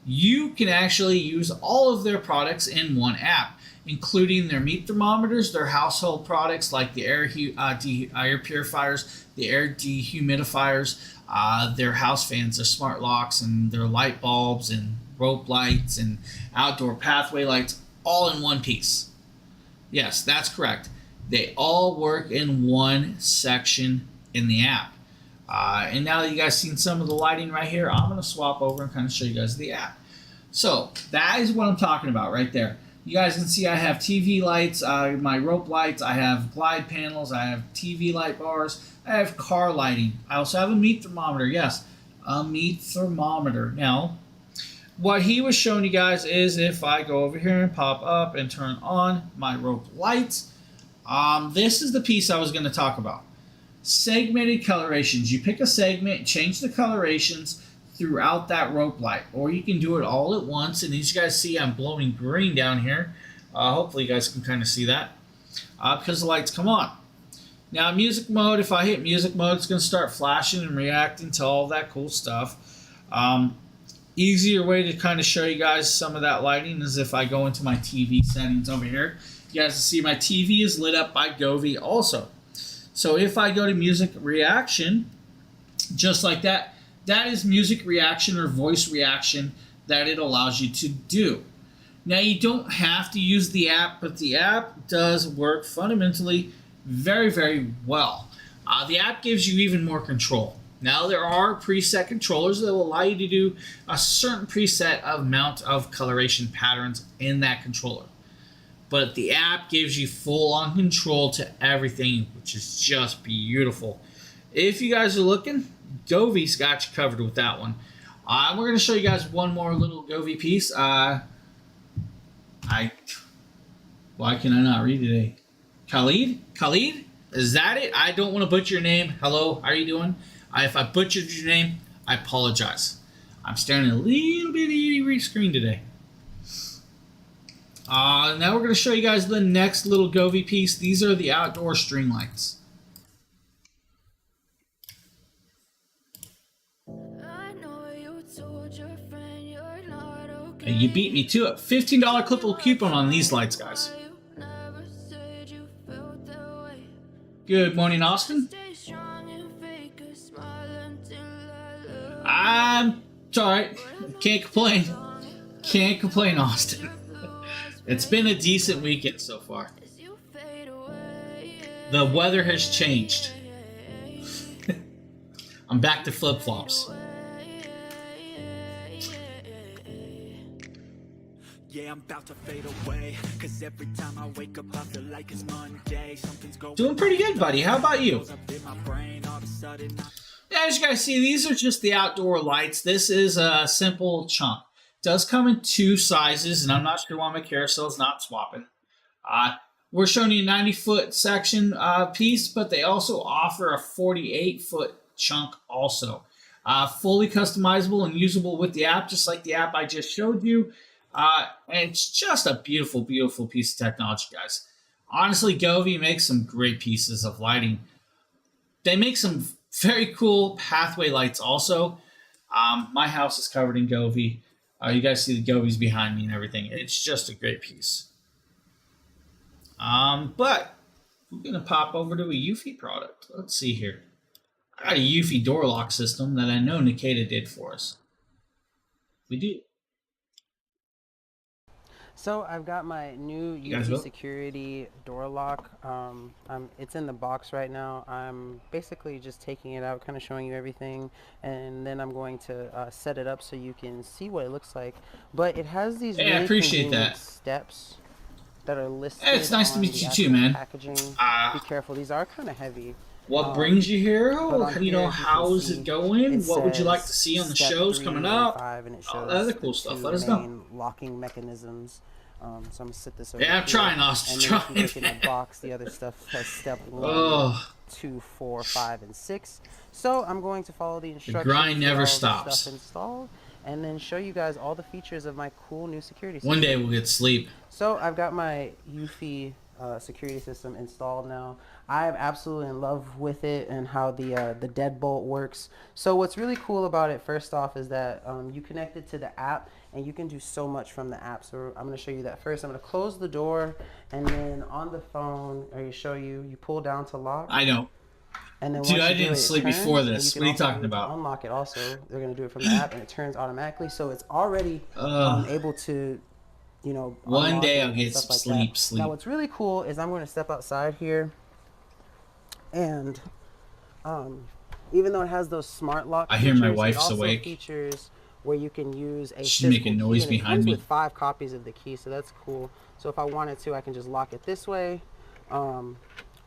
D: you can actually use all of their products in one app, including their meat thermometers, their household products like the air purifiers, the air dehumidifiers, their house fans, their smart locks, and their light bulbs and rope lights and outdoor pathway lights, all in one piece. Yes, that's correct. They all work in one section in the app. And now that you guys seen some of the lighting right here, I'm going to swap over and kind of show you guys the app. So that is what I'm talking about right there. You guys can see I have TV lights, my rope lights, I have glide panels, I have TV light bars, I have car lighting. I also have a meat thermometer. Yes, a meat thermometer. Now, what he was showing you guys is if I go over here and pop up and turn on my rope lights, this is the piece I was going to talk about. Segmented colorations. You pick a segment, change the colorations throughout that rope light, or you can do it all at once. And as you guys see, I'm blowing green down here. Hopefully you guys can kind of see that because the lights come on. Now music mode, if I hit music mode, it's going to start flashing and reacting to all that cool stuff. Easier way to kind of show you guys some of that lighting is if I go into my TV settings over here. You guys can see my TV is lit up by Govee also. So if I go to music reaction, just like that, that is music reaction or voice reaction that it allows you to do. Now you don't have to use the app, but the app does work fundamentally very, very well. The app gives you even more control. Now there are preset controllers that will allow you to do a certain preset amount of coloration patterns in that controller. But the app gives you full-on control to everything, which is just beautiful. If you guys are looking, Govee's got you covered with that one. We're going to show you guys one more little Govee piece. Why can I not read today? Khalid? Is that it? I don't want to butcher your name. Hello, how are you doing? If I butchered your name, I apologize. I'm staring at a little bit itty screen today. Now we're going to show you guys the next little Govee piece. These are the outdoor string lights. And you beat me to it. $15 clippable coupon on these lights, guys. Good morning, Austin. It's alright. Can't complain. Can't complain, Austin. It's been a decent weekend so far. The weather has changed. I'm back to flip-flops.
H: Yeah, I'm about to fade away, 'cause every time I wake up I feel like it's Monday. Something's going
D: Doing pretty good, buddy. How about you? Yeah, as you guys see, these are just the outdoor lights. This is a simple chunk. It does come in two sizes, and I'm not sure why my carousel is not swapping. We're showing you a 90-foot section piece, but they also offer a 48-foot chunk also. Fully customizable and usable with the app, just like the app I just showed you. And it's just a beautiful, beautiful piece of technology, guys. Honestly, Govee makes some great pieces of lighting. They make some very cool pathway lights also. My house is covered in Govee. You guys see the Govees behind me and everything. It's just a great piece. But we're going to pop over to a Eufy product. Let's see here. I got a Eufy door lock system that I know Nikita did for us. We do.
G: So I've got my new Eufy security door lock. It's in the box right now. I'm basically just taking it out, kind of showing you everything, and then I'm going to set it up so you can see what it looks like. But it has these really convenient steps that are listed.
D: Hey, it's nice to meet you too, man.
G: Packaging. Be careful; these are kind of heavy.
D: What brings you here? You know, how is it going? What would you like to see on the shows coming up?
G: And it
D: all that other cool stuff. Let us know.
G: Locking mechanisms. So I'm gonna sit this over.
D: Yeah, I'm trying, Austin.
G: And then if you look in the box, the other stuff has step 1, 2, 4, 5, and 6. So I'm going to follow the instructions.
D: The grind never stops.
G: Stuff installed, and then show you guys all the features of my cool new security system.
D: One day we'll get sleep.
G: So I've got my Eufy security system installed now. I'm absolutely in love with it and how the deadbolt works. So what's really cool about it, first off, is that you connect it to the app, and you can do so much from the app. So I'm going to show you that first. I'm going to close the door, and then on the phone, you pull down to lock.
D: I know.
G: And then
D: dude, I didn't sleep before this. What are you talking about?
G: Unlock it also. They're going to do it from the app, and it turns automatically. So it's already able to you know,
D: one day I'll
G: unlocking
D: get
G: stuff
D: some
G: like that.
D: sleep.
G: Now, what's really cool is I'm going to step outside here, and even though it has those smart lock
D: I hear
G: features,
D: my
G: it
D: wife's
G: also
D: awake.
G: features where you can use a
D: She's making noise
G: key, and
D: behind
G: it comes
D: me.
G: with 5 copies of the key, so that's cool. So if I wanted to, I can just lock it this way, and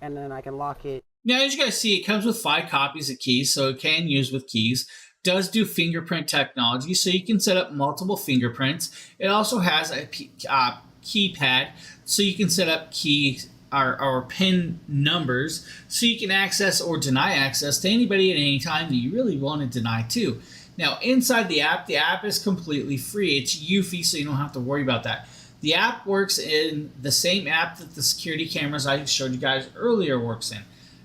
G: then I can lock it.
D: Now, as you guys see, it comes with 5 copies of keys, so it can use with keys. Does do fingerprint technology, so you can set up multiple fingerprints. It also has a keypad, so you can set up keys or pin numbers, so you can access or deny access to anybody at any time that you really want to deny to. Now, inside the app is completely free. It's Eufy, so you don't have to worry about that. The app works in the same app that the security cameras I showed you guys earlier works in.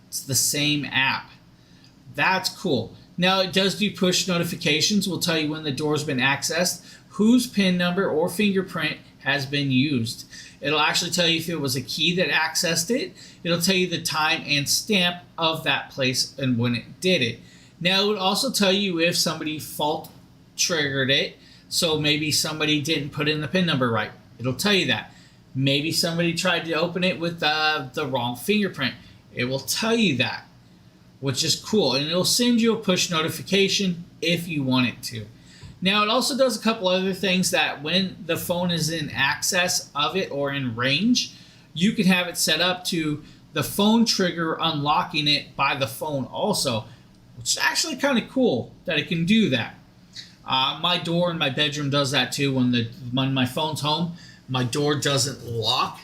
D: It's the same app. That's cool. Now, it does do push notifications. We'll tell you when the door's been accessed, whose PIN number or fingerprint has been used. It'll actually tell you if it was a key that accessed it. It'll tell you the time and stamp of that place and when it did it. Now, it would also tell you if somebody fault triggered it. So maybe somebody didn't put in the PIN number right. It'll tell you that. Maybe somebody tried to open it with the wrong fingerprint. It will tell you that, which is cool. And it'll send you a push notification if you want it to. Now, it also does a couple other things that when the phone is in access of it or in range, you can have it set up to the phone trigger unlocking it by the phone also, which is actually kind of cool that it can do that. My door in my bedroom does that too. When my phone's home, my door doesn't lock.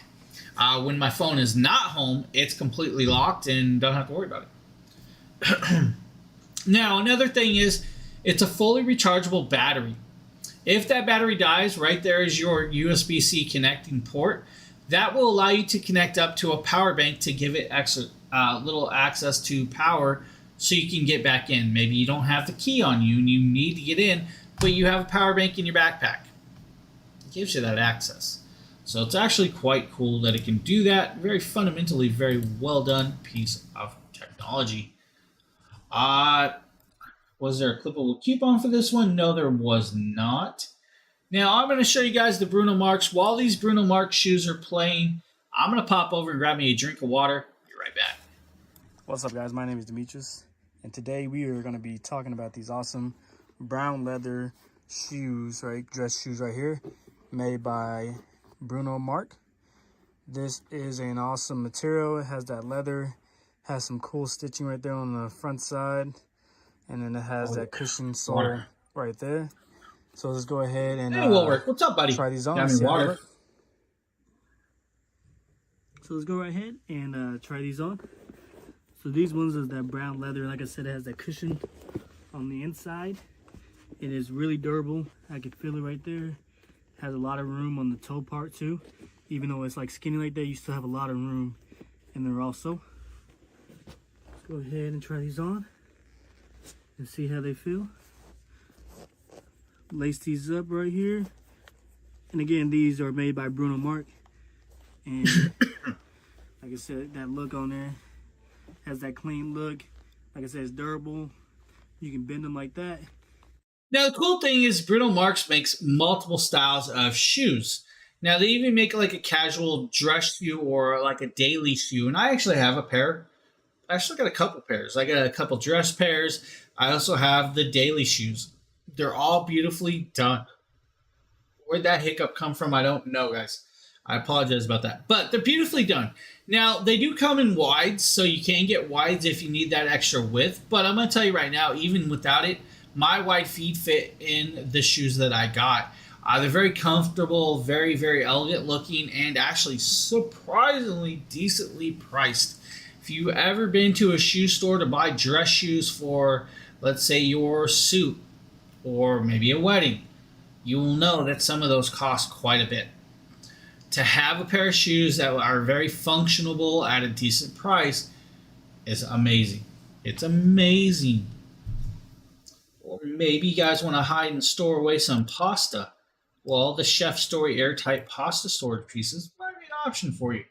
D: When my phone is not home, it's completely locked and don't have to worry about it. Now, another thing is it's a fully rechargeable battery. If that battery dies, right there is your USB-C connecting port. That will allow you to connect up to a power bank to give it extra little access to power so you can get back in. Maybe you don't have the key on you and you need to get in, but you have a power bank in your backpack. It gives you that access. So it's actually quite cool that it can do that. Very fundamentally, very well done piece of technology. Was there a clippable coupon for this one? No, there was not. Now, I'm going to show you guys the Bruno Mars. While these Bruno Mars shoes are playing, I'm going to pop over and grab me a drink of water. Be right back.
I: What's up, guys? My name is Demetrius, and today we are going to be talking about these awesome brown leather shoes, right? Dress shoes right here, made by Bruno Mars. This is an awesome material. It has that leather, has some cool stitching right there on the front side, and then it has that cushion sole right there. So let's go ahead and
D: hey, Wilbert, what's up, buddy?
I: Try these on.
D: Got me water.
I: So let's go right ahead and try these on. So these ones is that brown leather. Like I said, it has that cushion on the inside. It is really durable. I can feel it right there. Has a lot of room on the toe part too. Even though it's like skinny like that, you still have a lot of room in there also. Let's go ahead and try these on and see how they feel. Lace these up right here. And again, these are made by Bruno Mars. And like I said, that look on there has that clean look. Like I said, it's durable. You can bend them like that.
D: Now, the cool thing is Bruno Mars makes multiple styles of shoes. Now, they even make like a casual dress shoe or like a daily shoe. And I actually have a pair. I actually got a couple pairs. I got a couple dress pairs. I also have the daily shoes. They're all beautifully done. Where'd that hiccup come from? I don't know, guys. I apologize about that. But they're beautifully done. Now, they do come in wides, so you can get wides if you need that extra width. But I'm going to tell you right now, even without it, my wide feet fit in the shoes that I got. They're very comfortable, very, very elegant looking, and actually surprisingly decently priced. If you've ever been to a shoe store to buy dress shoes for, let's say, your suit or maybe a wedding, you will know that some of those cost quite a bit. To have a pair of shoes that are very functional at a decent price is amazing. It's amazing. Or maybe you guys want to hide and store away some pasta. Well, the Chef Story airtight pasta storage pieces might be an option for you.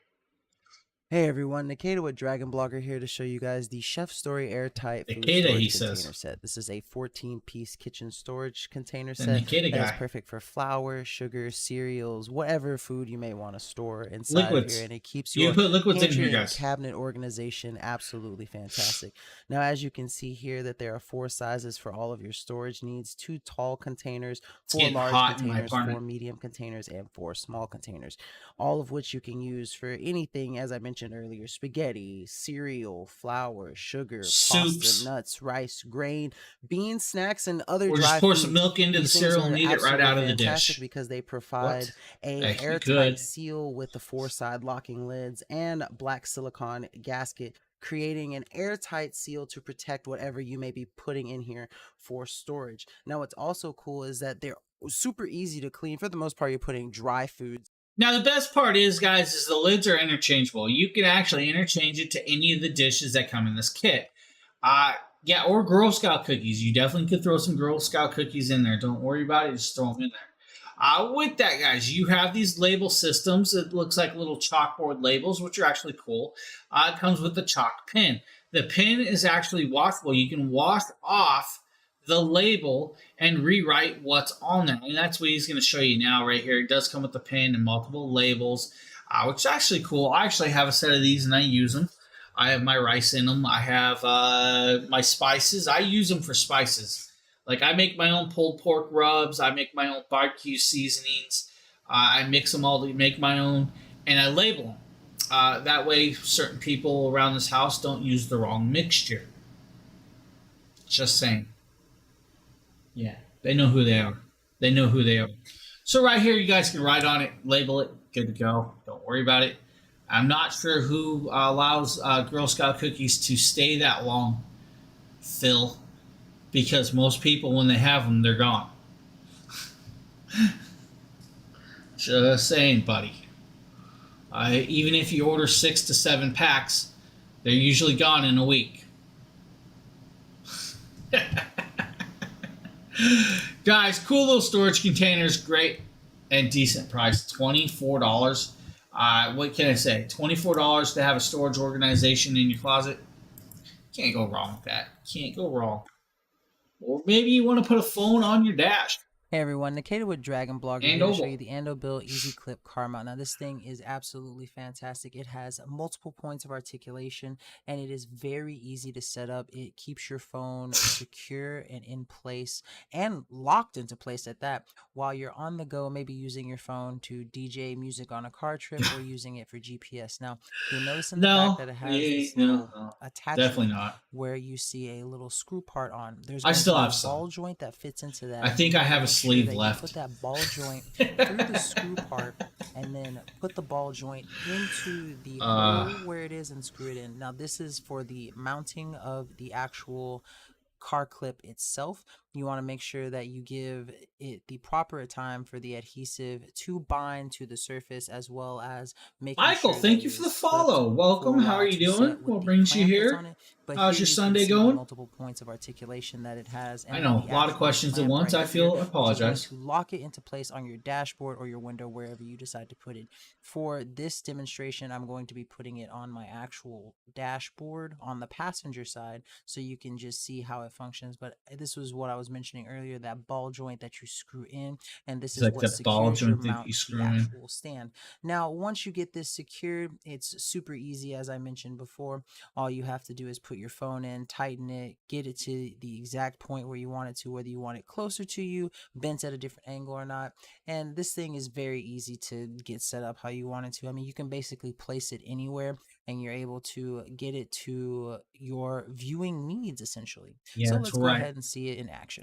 G: Hey everyone, Nikita with DragonBlogger here to show you guys the Chef Story Airtight Food
D: Nikita,
G: Storage
D: he
G: Container
D: says.
G: Set. This is a 14-piece kitchen storage container
D: The
G: set
D: Nikita
G: that is
D: guy.
G: perfect for flour, sugar, cereals, whatever food you may want to store inside
D: Liquids.
G: of here, and it keeps
D: You
G: your
D: can put liquids in
G: pantry
D: here,
G: and
D: guys.
G: cabinet organization absolutely fantastic. Now, as you can see here, that there are 4 sizes for all of your storage needs: 2 tall containers, 4 large containers, 4 medium containers, and 4 small containers, all of which you can use for anything, as I mentioned earlier: spaghetti, cereal, flour, sugar,
D: soups,
G: pasta, nuts, rice, grain, beans, snacks, and other
D: or
G: dry
D: just pour
G: foods.
D: some milk into the cereal and eat it right out of the dish.
G: Because they provide a
D: Actually
G: airtight
D: good.
G: seal with the 4-side locking lids and black silicone gasket, creating an airtight seal to protect whatever you may be putting in here for storage. Now, what's also cool is that they're super easy to clean. For the most part, you're putting dry foods.
D: Now, the best part is, guys, is the lids are interchangeable. You can actually interchange it to any of the dishes that come in this kit. Yeah, or Girl Scout cookies. You definitely could throw some Girl Scout cookies in there. Don't worry about it. Just throw them in there. With that, guys, you have these label systems. It looks like little chalkboard labels, which are actually cool. It comes with the chalk pin. The pin is actually washable. You can wash off the label and rewrite what's on there. And that's what he's going to show you now right here. It does come with the pin and multiple labels, which is actually cool. I actually have a set of these and I use them. I have my rice in them. I have my spices. I use them for spices. Like I make my own pulled pork rubs. I make my own barbecue seasonings. I mix them all to make my own, and I label them. That way certain people around this house don't use the wrong mixture. Just saying. Yeah, they know who they are. They know who they are. So right here, you guys can write on it, label it, good to go. Don't worry about it. I'm not sure who allows Girl Scout cookies to stay that long, Phil, because most people, when they have them, they're gone. Just saying, buddy. Even if you order 6 to 7 packs, they're usually gone in a week. Guys, cool little storage containers, great and decent price. $24. What can I say? $24 to have a storage organization in your closet. Can't go wrong with that. Can't go wrong. Or maybe you want to put a phone on your dash.
G: Hey everyone, Nikita with DragonBlogger here to show you the Andobuilt Easy Clip car mount. Now this thing is absolutely fantastic. It has multiple points of articulation and it is very easy to set up. It keeps your phone secure and in place and locked into place at that while you're on the go, maybe using your phone to DJ music on a car trip or using it for GPS. Now you'll notice in the back that it has this little attachment where you see a little screw part on. There's
D: I still have
G: a ball joint that fits into that.
D: I think I have a sleeve left.
G: Put that ball joint through the screw part and then put the ball joint into the hole where it is and screw it in. Now this is for the mounting of the actual car clip itself. You want to make sure that you give it the proper time for the adhesive to bind to the surface, as well as making
D: Michael, thank you for the follow. Welcome. How are you doing? What brings you here? How's your Sunday going?
G: Multiple points of articulation that it has. And
D: I know, a lot of questions at once. I apologize.
G: To lock it into place on your dashboard or your window, wherever you decide to put it. For this demonstration, I'm going to be putting it on my actual dashboard on the passenger side, so you can just see how it functions. But this was what I was mentioning earlier, that ball joint that you screw in, and this is like what secures your mount to the actual stand. Now, once you get this secured, it's super easy. As I mentioned before, all you have to do is put your phone in, tighten it, get it to the exact point where you want it to, whether you want it closer to you, bent at a different angle or not. And this thing is very easy to get set up how you want it to. I mean, you can basically place it anywhere and you're able to get it to your viewing needs, essentially.
D: Yeah,
G: so let's go ahead and see it in action.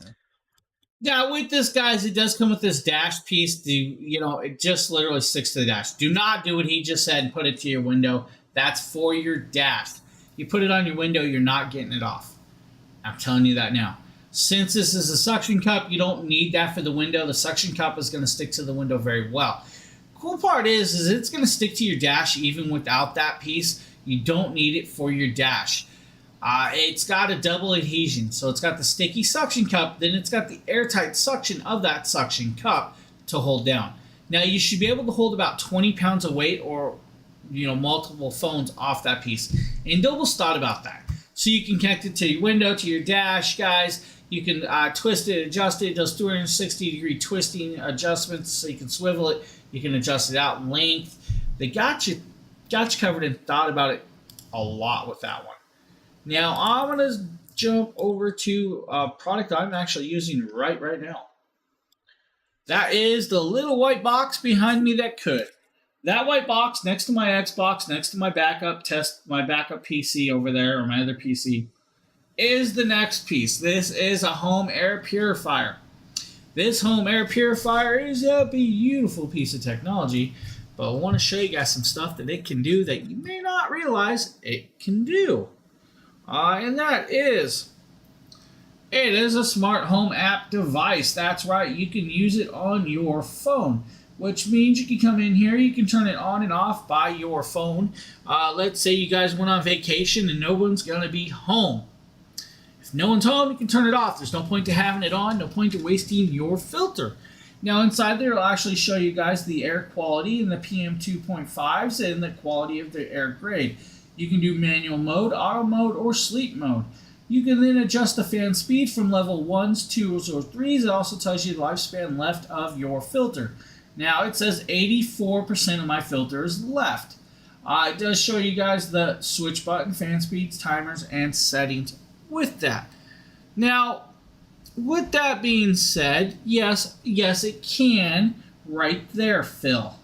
D: Now, with this, guys, it does come with this dash piece. It just literally sticks to the dash. Do not do what he just said and put it to your window. That's for your dash. You put it on your window, you're not getting it off. I'm telling you that now. Since this is a suction cup, you don't need that for the window. The suction cup is going to stick to the window very well. Cool part is it's going to stick to your dash even without that piece. You don't need it for your dash. It's got a double adhesion. So it's got the sticky suction cup, then it's got the airtight suction of that suction cup to hold down. Now you should be able to hold about 20 pounds of weight or multiple phones off that piece. And Doble's thought about that. So you can connect it to your window, to your dash, guys. You can twist it, adjust it. It does 360-degree twisting adjustments, so you can swivel it. You can adjust it out in length. They got you covered and thought about it a lot with that one. Now I'm gonna jump over to a product I'm actually using right now. That is the little white box behind me that could. That white box next to my Xbox, next to my backup PC over there, or my other PC, is the next piece. This is a home air purifier. This home air purifier is a beautiful piece of technology, but I want to show you guys some stuff that it can do that you may not realize it can do. And that is, it is a smart home app device. That's right, you can use it on your phone, which means you can come in here, you can turn it on and off by your phone. Let's say you guys went on vacation and no one's going to be home. If no one's home, you can turn it off. There's no point to having it on, no point to wasting your filter. Now inside there, it'll actually show you guys the air quality and the PM 2.5s and the quality of the air grade. You can do manual mode, auto mode, or sleep mode. You can then adjust the fan speed from level 1s, 2s, or 3s. It also tells you the lifespan left of your filter. Now it says 84% of my filter is left. It does show you guys the switch button, fan speeds, timers, and settings with that. Now, with that being said, yes, it can right there, Phil.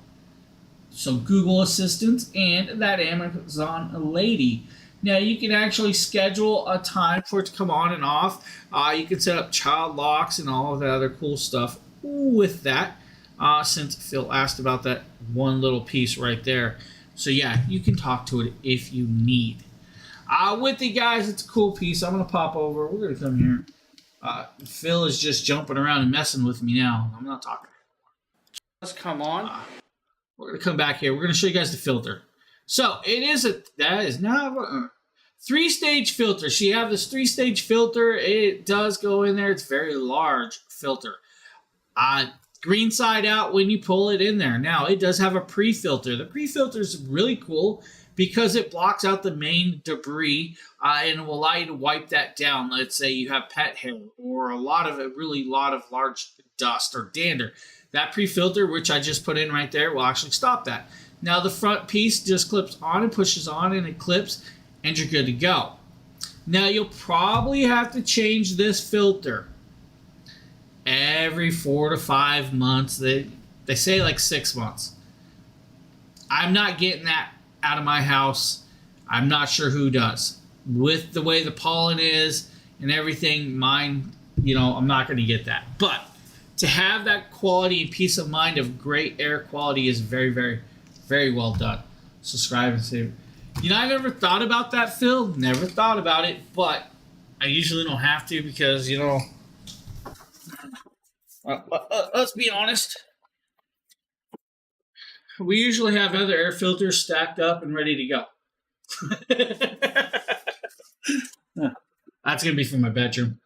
D: So Google Assistant and that Amazon lady. Now you can actually schedule a time for it to come on and off. You can set up child locks and all of that other cool stuff with that. Since Phil asked about that one little piece right there. So yeah, you can talk to it if you need. With you guys, it's a cool piece. I'm going to pop over. We're going to come here. Phil is just jumping around and messing with me now. I'm not talking.
A: Let's come on.
D: We're going to come back here. We're going to show you guys the filter. So that is not a 3-stage filter. So you have this 3-stage filter. It does go in there. It's a very large filter. Green side out when you pull it in there. Now, it does have a pre-filter. The pre-filter is really cool because it blocks out the main debris and will allow you to wipe that down. Let's say you have pet hair or a lot of large dust or dander. That pre-filter, which I just put in right there, will actually stop that. Now, the front piece just clips on and pushes on, and it clips, and you're good to go. Now, you'll probably have to change this filter every 4 to 5 months. They say like 6 months. I'm not getting that out of my house. I'm not sure who does. With the way the pollen is and everything, mine, I'm not going to get that. But to have that quality and peace of mind of great air quality is very, very, very well done. Subscribe and save. I never thought about that, Phil. Never thought about it, but I usually don't have to because, let's be honest. We usually have other air filters stacked up and ready to go. That's going to be for my bedroom.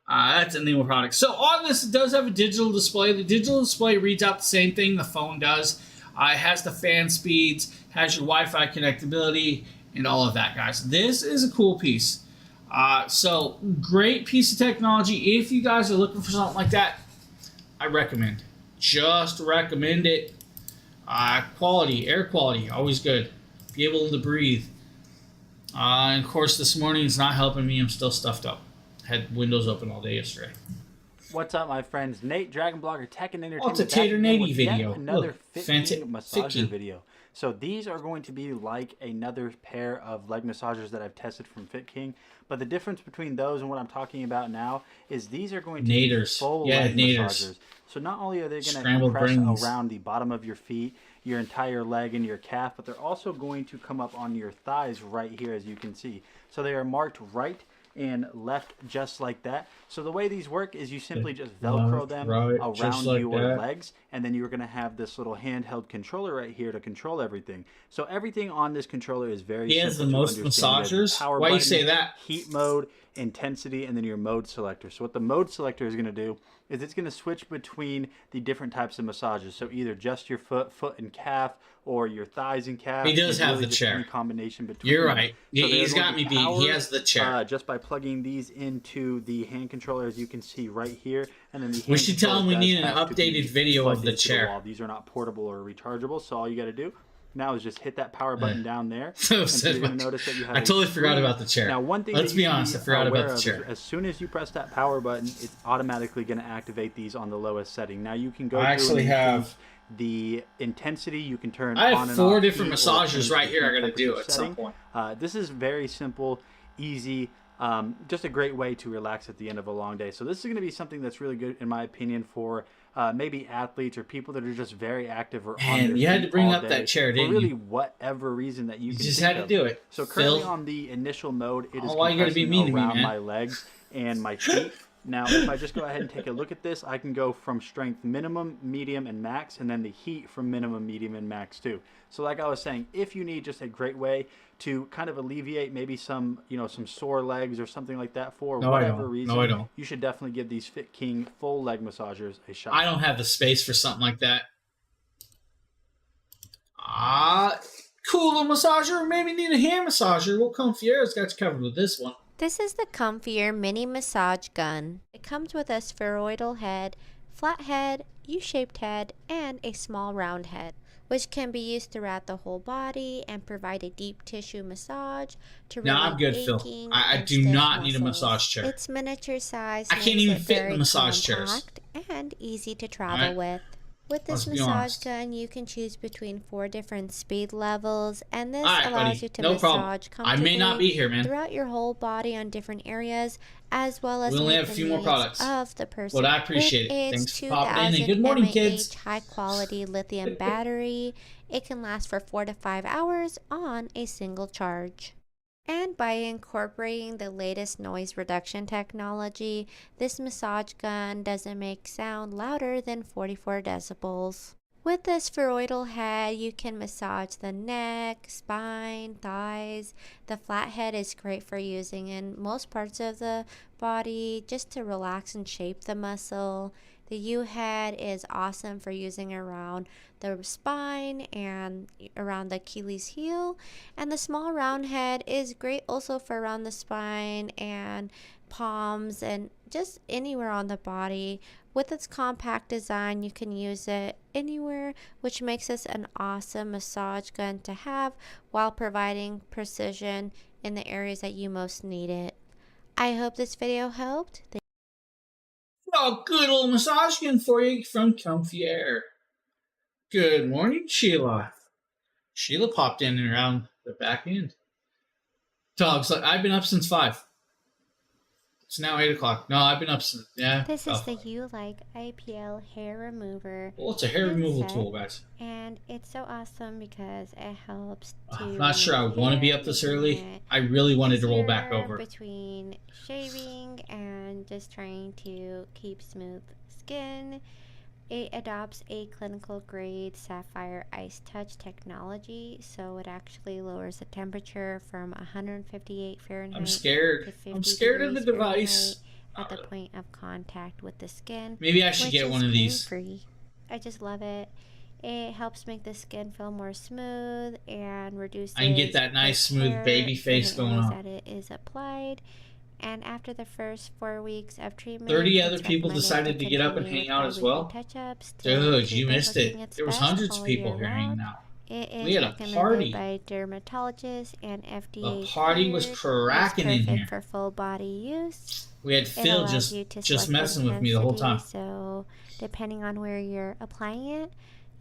D: That's a newer product. So on this, it does have a digital display. The digital display reads out the same thing the phone does. It has the fan speeds, has your Wi-Fi connectability, and all of that, guys. This is a cool piece. So great piece of technology. If you guys are looking for something like that, I recommend. Just recommend it. Quality, air quality, always good. Be able to breathe. And of course, this morning it's not helping me. I'm still stuffed up. Had windows open all day yesterday.
B: What's up, my friends? Nate, DragonBlogger, Tech and Entertainment.
D: Oh, it's a Tater Nady video.
B: Another
D: Look,
B: massager video. So these are going to be like another pair of leg massagers that I've tested from Fit King. But the difference between those and what I'm talking about now is these are going to be full leg massagers. So not only are they going to compress around the bottom of your feet, your entire leg and your calf, but they're also going to come up on your thighs right here, as you can see. So they are marked right and left just like that. So the way these work is you simply just Velcro them around your legs, and then you're going to have this little handheld controller right here to control everything. So everything on this controller is very simple. He has the most massagers?
D: Why do you say that?
B: Heat mode, intensity, and then your mode selector. So what the mode selector is going to do is it's going to switch between the different types of massages. So either just your foot and calf, or your thighs and calf.
D: He does have
B: really
D: the chair.
B: Any combination between.
D: You're right.
B: So
D: He's got me beat. He has the chair.
B: Just by plugging these into the hand controller, as you can see right here, and then
D: we should tell him we need an updated video of the chair.
B: These are not portable or rechargeable, so all you got to do now is just hit that power button down there.
D: So
B: you're going to notice that you have
D: I totally forgot about the chair.
B: Now, one thing
D: let's be honest, I forgot about the chair.
B: As soon as you press that power button, it's automatically going to activate these on the lowest setting. Now you can go.
D: I actually have
B: the intensity. You can turn.
D: I have
B: on and
D: 4
B: off
D: different massagers right here. I got to do at some point.
B: This is very simple, easy. Just a great way to relax at the end of a long day. So this is going to be something that's really good, in my opinion, for maybe athletes or people that are just very active or on their
D: you had to bring up
B: day,
D: that chair, didn't
B: really
D: you?
B: whatever reason that you can
D: just
B: think
D: had to do it.
B: So currently on the initial mode, it is
D: why you gotta be mean to me,
B: around
D: man?
B: my legs and my feet. Now, if I just go ahead and take a look at this, I can go from strength minimum, medium, and max, and then the heat from minimum, medium, and max too. So like I was saying, if you need just a great way to kind of alleviate maybe some, some sore legs or something like that for whatever reason, you should definitely give these Fit King full leg massagers a shot.
D: I don't have the space for something like that. Cool little massager. Maybe need a hand massager. Well, Comfier's got you covered with this one.
F: This is the Comfier mini massage gun. It comes with a spheroidal head, flat head, U-shaped head, and a small round head, which can be used throughout the whole body and provide a deep tissue massage to relieve
D: I'm good, Phil. I do not need a massage chair.
F: Its miniature size
D: I can't even fit in the massage chairs.
F: And easy to travel with. With this massage gun, you can choose between 4 different speed levels, and this allows you to massage comfortably throughout your whole body on different areas, as well as
D: we only have a few more products
F: of the person.
D: Well, I appreciate it. Thanks for popping in, and good morning, kids.
F: High-quality lithium battery. It can last for 4 to 5 hours on a single charge. And by incorporating the latest noise reduction technology, this massage gun doesn't make sound louder than 44 decibels. With the spheroidal head, you can massage the neck, spine, thighs. The flat head is great for using in most parts of the body just to relax and shape the muscle. The U-head is awesome for using around the spine and around the Achilles heel. And the small round head is great also for around the spine and palms and just anywhere on the body. With its compact design, you can use it anywhere, which makes this an awesome massage gun to have while providing precision in the areas that you most need it. I hope this video helped.
D: Oh, good old massage gun for you from Comfier. Good morning, Sheila. Sheila popped in and around the back end. Dogs, I've been up since 5. It's now 8 o'clock. No, I've been up since,
F: This is the You-Like IPL hair remover.
D: Well, it's a hair removal tool, guys.
F: And it's so awesome because it helps to...
D: I'm not sure I want to be up this early. I really wanted to roll back over.
F: Between shaving and just trying to keep smooth skin. It adopts a clinical grade sapphire ice touch technology, so it actually lowers the temperature from 158 Fahrenheit
D: I'm scared.
F: to 50
D: I'm scared of the device.
F: At the point of contact with the skin.
D: Maybe I should get one of these.
F: Free. I just love it. It helps make the skin feel more smooth and reduces
D: I can get that nice smooth baby face going on.
F: That it is applied. And after the first 4 weeks of treatment,
D: 30 other people decided to get up and hang out as well. Dude, you missed it. There was hundreds of people here hanging out. We had a party.
F: By dermatologists and FDA.
D: The party was cracking in here.
F: For full body use.
D: We had Phil just messing with me the whole time.
F: So depending on where you're applying it,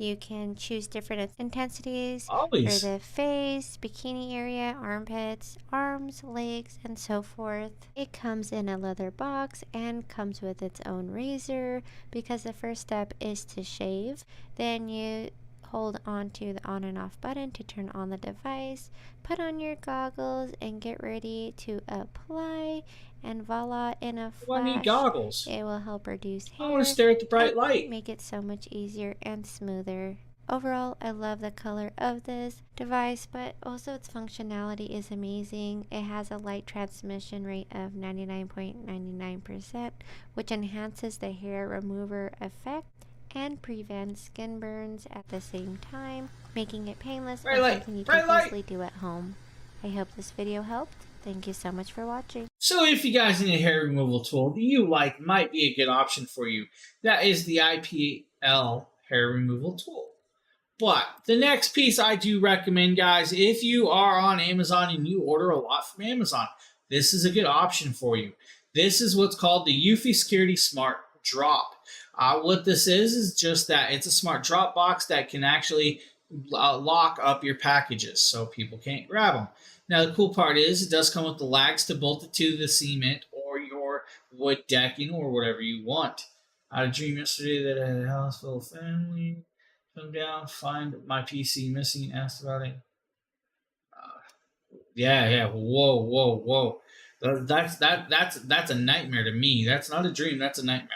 F: you can choose different intensities for the face, bikini area, armpits, arms, legs, and so forth. It comes in a leather box and comes with its own razor because the first step is to shave. Then you hold on to the on and off button to turn on the device, put on your goggles, and get ready to apply. And voila, in a flash,
D: I need goggles.
F: It will help reduce hair.
D: I want to stare at the bright light.
F: Make it so much easier and smoother. Overall, I love the color of this device, but also its functionality is amazing. It has a light transmission rate of 99.99%, which enhances the hair remover effect and prevents skin burns at the same time, making it painless and something you can easily do at home. I hope this video helped. Thank you so much for watching.
D: So if you guys need a hair removal tool that you like might be a good option for you, that is the IPL hair removal tool. But the next piece I do recommend, guys, if you are on Amazon and you order a lot from Amazon, this is a good option for you. This is what's called the Eufy Security Smart Drop. What this is just that it's a smart drop box that can actually lock up your packages so people can't grab them. Now, the cool part is it does come with the lags to bolt it to the cement or your wood decking or whatever you want. I had a dream yesterday that I had a house full of family. Come down, find my PC missing, asked about it. Yeah. Whoa. That's a nightmare to me. That's not a dream. That's a nightmare.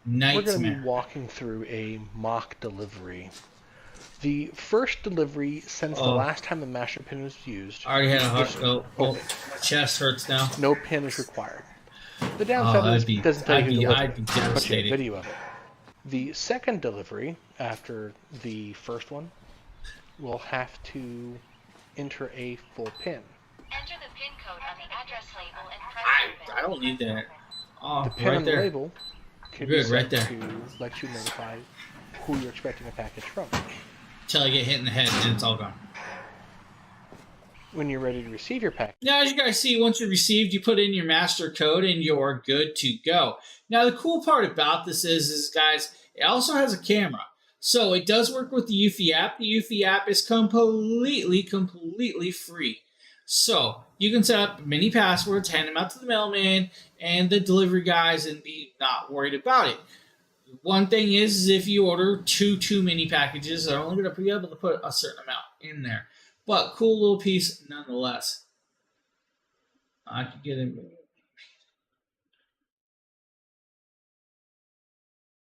J: We're going to be walking through a mock delivery. The first delivery since the last time the master pin was used.
D: I already had a heart. My chest hurts now.
J: No pin is required. The downside is it doesn't tell you who delivered it, but you have video of it. The second delivery, after the first one, will have to enter a full pin.
K: Enter the pin code on the address label and press
D: I don't need that. Oh,
J: the pin
D: right
J: on
D: there.
J: the label can be set to let you notify who you're expecting a package from.
D: Until I get hit in the head and it's all gone.
J: When you're ready to receive your package.
D: Now, as you guys see, once you're received, you put in your master code and you're good to go. Now, the cool part about this is guys, it also has a camera. So it does work with the Eufy app. The Eufy app is completely free. So you can set up many passwords, hand them out to the mailman and the delivery guys and be not worried about it. One thing is if you order too many packages, they're only going to be able to put a certain amount in there. But cool little piece nonetheless. I could get it.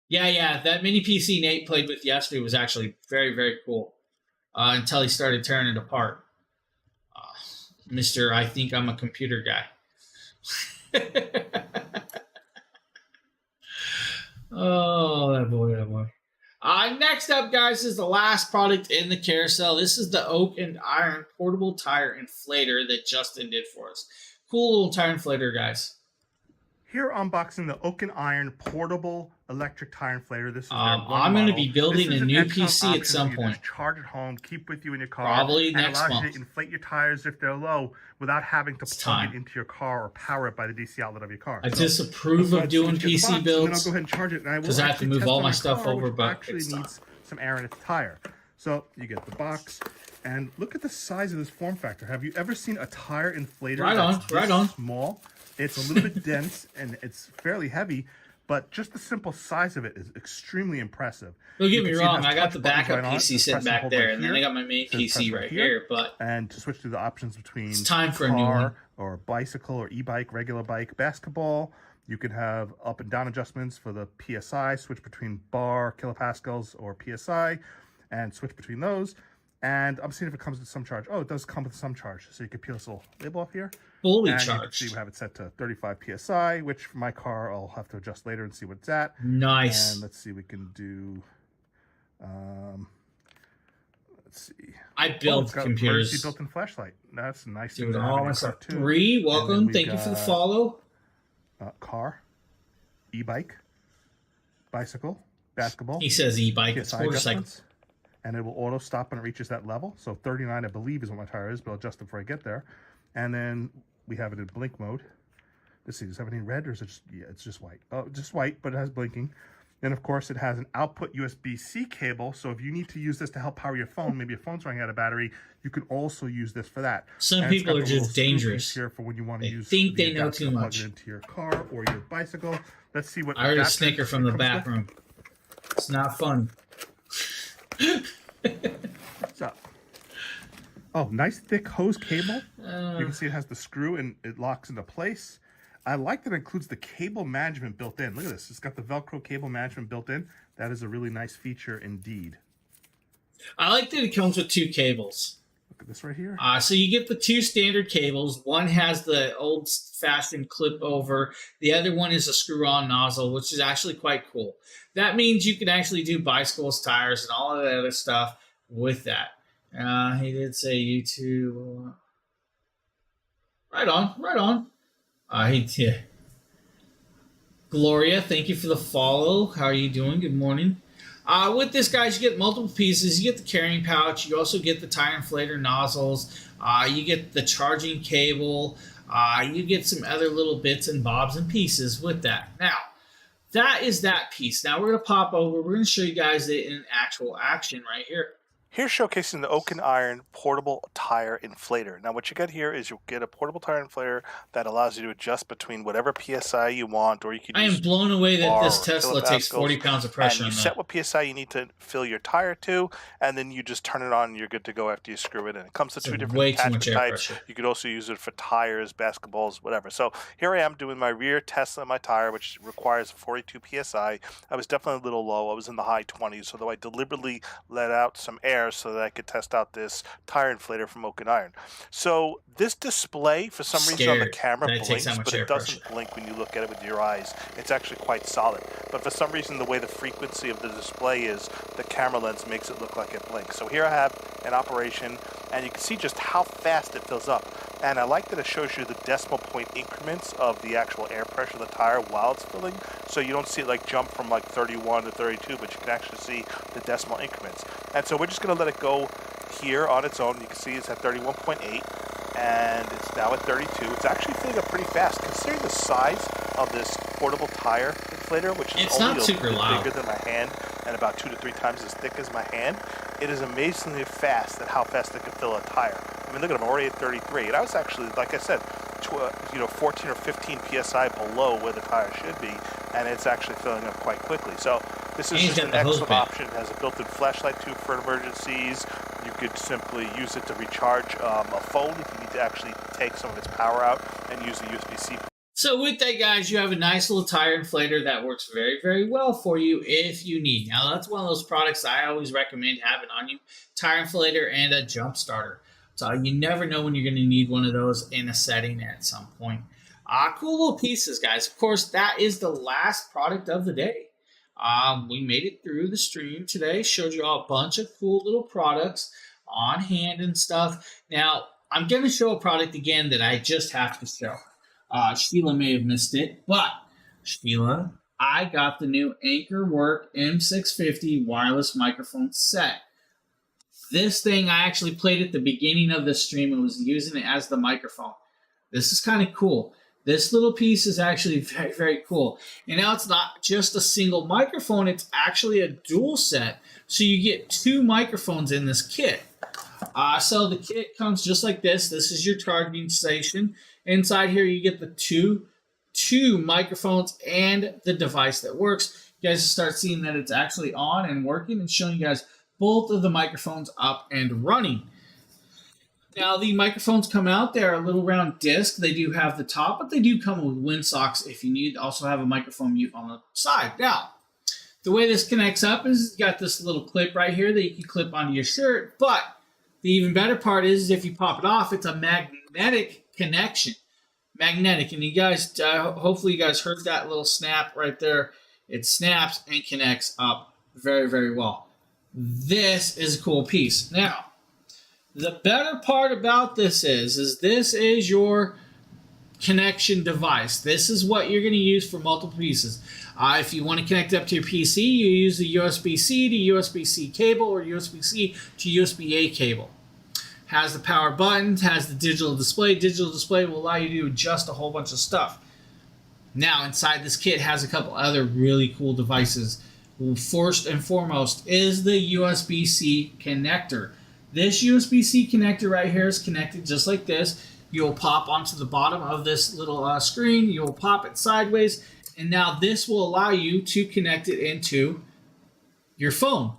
D: Yeah, that mini PC Nate played with yesterday was actually very cool. Until he started tearing it apart. Mr. I think I'm a computer guy. Oh, that boy. Next up, guys, is the last product in the carousel. This is the Oak and Iron Portable Tire Inflator that Justin did for us. Cool little tire inflator, guys.
E: Here unboxing the Oak and Iron Portable Electric Tire Inflator. This is
D: I'm going to be building a new PC at some point.
E: Charge at home, keep with you in your car.
D: Probably next month.
E: Allows you to inflate your tires if they're low without having to plug it into your car or power it by the DC outlet of your car.
D: I disapprove of doing PC builds.
E: And I'll go ahead and charge it.
D: Because I have to move all my stuff over, but
E: actually needs some air in its tire. So you get the box, and look at the size of this form factor. Have you ever seen a tire inflator
D: right on.
E: Small? It's a little bit dense and it's fairly heavy, but just the simple size of it is extremely impressive.
D: Don't get me wrong, I got the backup PC sitting back there, and then I got my main PC right here. But
E: and to switch through the options between
D: it's time for a new one,
E: or bicycle or e-bike, regular bike, basketball. You could have up and down adjustments for the PSI, switch between bar, kilopascals, or PSI, and switch between those. And I'm seeing if it comes with some charge. Oh, it does come with some charge. So you can peel this little label off here.
D: Fully
E: and
D: charged.
E: You can see we have it set to 35 PSI, which for my car, I'll have to adjust later and see what it's at.
D: Nice.
E: And let's see, we can do, let's see.
D: I build computers.
E: Emergency built-in flashlight. That's nice.
D: Dude, all my stuff. Bree, welcome. Thank you for the follow.
E: Car, e-bike, bicycle, basketball.
D: He says e-bike. It's motorcycle.
E: And it will auto stop when it reaches that level. So 39, I believe, is what my tire is, but I'll adjust it before I get there. And then we have it in blink mode. Let's see, does it have any red or is it just, yeah, it's just white. Oh, just white, but it has blinking. Then, of course, it has an output USB-C cable. So if you need to use this to help power your phone, maybe your phone's running out of battery, you can also use this for that.
D: Some people are just dangerous.
E: Here for when you want to use
D: think they know too much.
E: Plug it into your car or your bicycle. Let's see what.
D: I heard a snicker from the bathroom. It's not fun.
E: What's up? Oh, nice thick hose cable. You can see it has the screw and it locks into place. I like that it includes the cable management built in. Look at this. It's got the Velcro cable management built in. That is a really nice feature indeed.
D: I like that it comes with 2 cables.
E: Look at this right here.
D: So you get the 2 standard cables. One has the old-fashioned clip over. The other one is a screw-on nozzle, which is actually quite cool. That means you can actually do bicycles, tires, and all of that other stuff with that. He did say YouTube. Right on, right on. Yeah. Gloria, thank you for the follow. How are you doing? Good morning. With this, guys, you get multiple pieces. You get the carrying pouch. You also get the tire inflator nozzles. You get the charging cable. You get some other little bits and bobs and pieces with that. Now, that is that piece. Now, we're going to pop over. We're going to show you guys it in actual action right here.
E: Here's showcasing the Oak and Iron portable tire inflator. Now what you get here is you'll get a portable tire inflator that allows you to adjust between whatever PSI you want, or you can use
D: I am blown away that this Tesla takes 40 pounds of pressure
E: and
D: on
E: you
D: that.
E: set what PSI you need to fill your tire to, and then you just turn it on and you're good to go after you screw it in. It comes with 2 different attachment types. You could also use it for tires, basketballs, whatever. So here I am doing my rear Tesla in my tire, which requires 42 PSI. I was definitely a little low. I was in the high 20s, although I deliberately let out some air so that I could test out this tire inflator from Oak and Iron. So this display, for some reason on the camera, blinks, but it doesn't blink when you look at it with your eyes. It's actually quite solid. But for some reason, the way the frequency of the display is, the camera lens makes it look like it blinks. So here I have an operation, and you can see just how fast it fills up. And I like that it shows you the decimal point increments of the actual air pressure of the tire while it's filling. So you don't see it like jump from like 31 to 32, but you can actually see the decimal increments. And so we're just going to let it go here on its own. You can see it's at 31.8, and it's now at 32. It's actually filling up pretty fast, considering the size of this portable tire inflator, which is only a little bit bigger than my hand and about 2 to 3 times as thick as my hand. It is amazingly fast at how fast it can fill a tire. I mean, look at it, I'm already at 33, and I was actually, like I said, 14 or 15 psi below where the tire should be, and it's actually filling up quite quickly. So this is just an excellent option. It has a built-in flashlight tube for emergencies. You could simply use it to recharge a phone if you need to actually take some of its power out and use the USB-C.
D: So with that, guys, you have a nice little tire inflator that works very, very well for you if you need. Now, that's one of those products I always recommend having on you. Tire inflator and a jump starter. So you never know when you're going to need one of those in a setting at some point. Cool little pieces, guys. Of course, that is the last product of the day. We made it through the stream today. Showed you all a bunch of cool little products on hand and stuff. Now, I'm going to show a product again that I just have to show. Sheila may have missed it, but Sheila, I got the new Anchor Work M650 wireless microphone set. This thing, I actually played at the beginning of the stream and was using it as the microphone. This is kind of cool. This little piece is actually very, very cool. And now it's not just a single microphone, it's actually a dual set. So you get 2 microphones in this kit. So the kit comes just like this. This is your charging station. Inside here, you get the two microphones and the device that works. You guys start seeing that it's actually on and working and showing you guys both of the microphones up and running. Now, the microphones come out. They're a little round disc. They do have the top, but they do come with windsocks if you need. Also have a microphone mute on the side. Now, the way this connects up is you got this little clip right here that you can clip onto your shirt. But the even better part is if you pop it off, it's a magnetic connection. Magnetic. And you guys, hopefully you guys heard that little snap right there. It snaps and connects up very, very well. This is a cool piece. Now, the better part about this is this is your connection device. This is what you're going to use for multiple pieces. If you want to connect it up to your PC, you use the USB-C to USB-C cable or USB-C to USB-A cable. Has the power buttons, has the digital display. Digital display will allow you to adjust a whole bunch of stuff. Now, inside this kit has a couple other really cool devices. First and foremost is the USB-C connector. This USB-C connector right here is connected just like this. You'll pop onto the bottom of this little screen. You'll pop it sideways. And now this will allow you to connect it into your phone.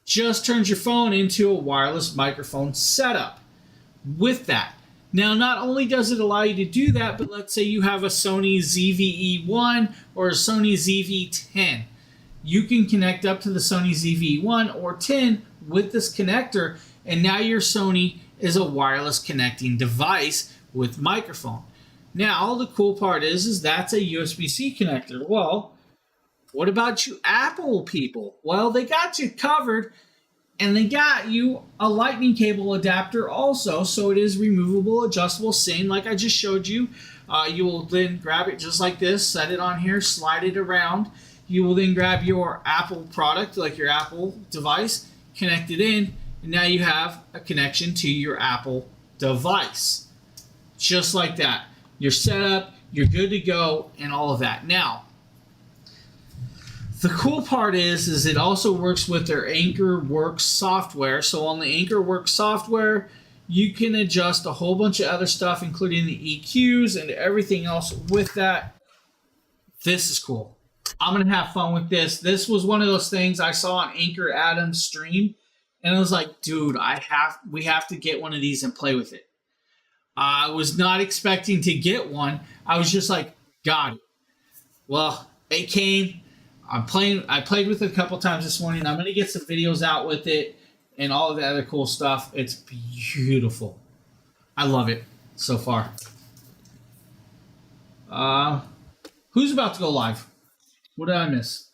D: Just turns your phone into a wireless microphone setup with that. Now, not only does it allow you to do that, but let's say you have a Sony ZV-E1 or a Sony ZV-10. You can connect up to the Sony ZV-1 or 10 with this connector, and now your Sony is a wireless connecting device with microphone. Now, the cool part is that's a USB-C connector. Well, what about you Apple people? Well, they got you covered, and they got you a lightning cable adapter also, so it is removable, adjustable, same like I just showed you. You will then grab it just like this, set it on here, slide it around. You will then grab your Apple product, like your Apple device, connect it in, and now you have a connection to your Apple device. Just like that. You're set up, you're good to go, and all of that. Now, the cool part is it also works with their AnchorWorks software. So on the AnchorWorks software, you can adjust a whole bunch of other stuff, including the EQs and everything else with that. This is cool. I'm going to have fun with this. This was one of those things I saw on Anchor Adam's stream, and I was like, dude, we have to get one of these and play with it. I was not expecting to get one. I was just like, got it. Well, it came. I played with it a couple times this morning. I'm going to get some videos out with it and all of the other cool stuff. It's beautiful. I love it so far. Who's about to go live? What did I miss?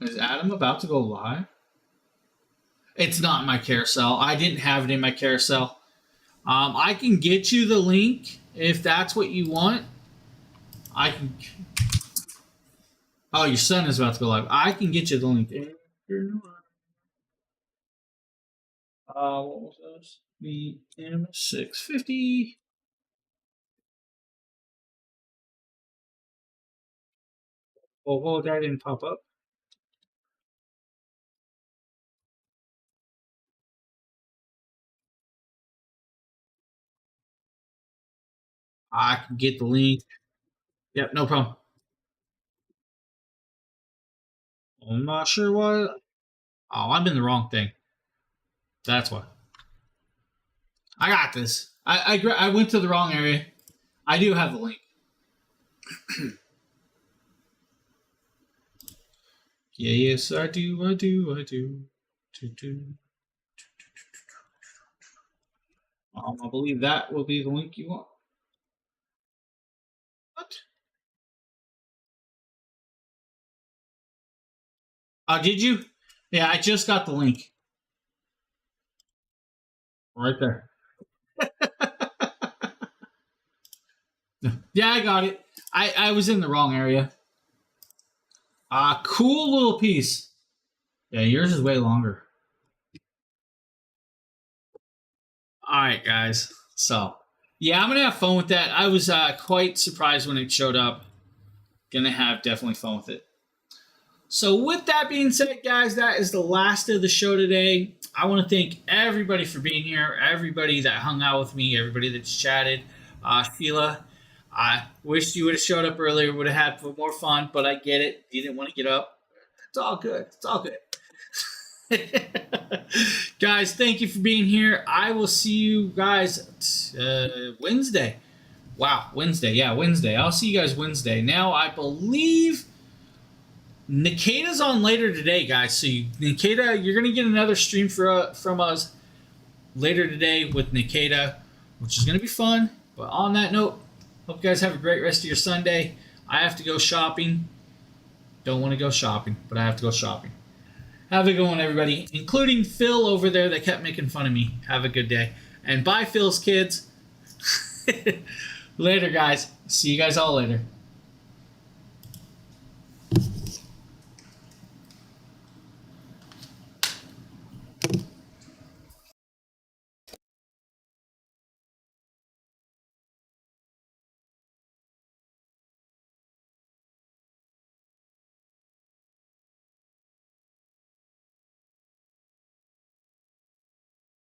D: Is Adam about to go live? It's not in my carousel. I didn't have it in my carousel. I can get you the link if that's what you want. I can. Oh, your son is about to go live. I can get you the link. What was this? The M650. Oh, that didn't pop up. I can get the link. Yep, no problem. I'm not sure what. Oh, I'm in the wrong thing. That's why. I got this. I went to the wrong area. I do have the link. Yeah, yes, I do. I believe that will be the link you want. What? Oh, did you? Yeah, I just got the link. Right there. Yeah, I got it. I was in the wrong area. Cool little piece. Yeah, yours is way longer. All right, guys. So, yeah, I'm going to have fun with that. I was quite surprised when it showed up. Going to have definitely fun with it. So with that being said, guys, that is the last of the show today. I want to thank everybody for being here, everybody that hung out with me, everybody that's chatted. Sheila, I wish you would have showed up earlier, would have had more fun, but I get it. You didn't want to get up. It's all good. It's all good. Guys, thank you for being here. I will see you guys Wednesday. Wow, Wednesday. Yeah, Wednesday. I'll see you guys Wednesday. Now, I believe Nikeda's on later today, guys. So, Nikeda, you're going to get another stream from us later today with Nikeda, which is going to be fun. But on that note, hope you guys have a great rest of your Sunday. I have to go shopping. Don't want to go shopping, but I have to go shopping. Have a good one, everybody, including Phil over there that kept making fun of me. Have a good day. And bye, Phil's kids. Later, guys. See you guys all later.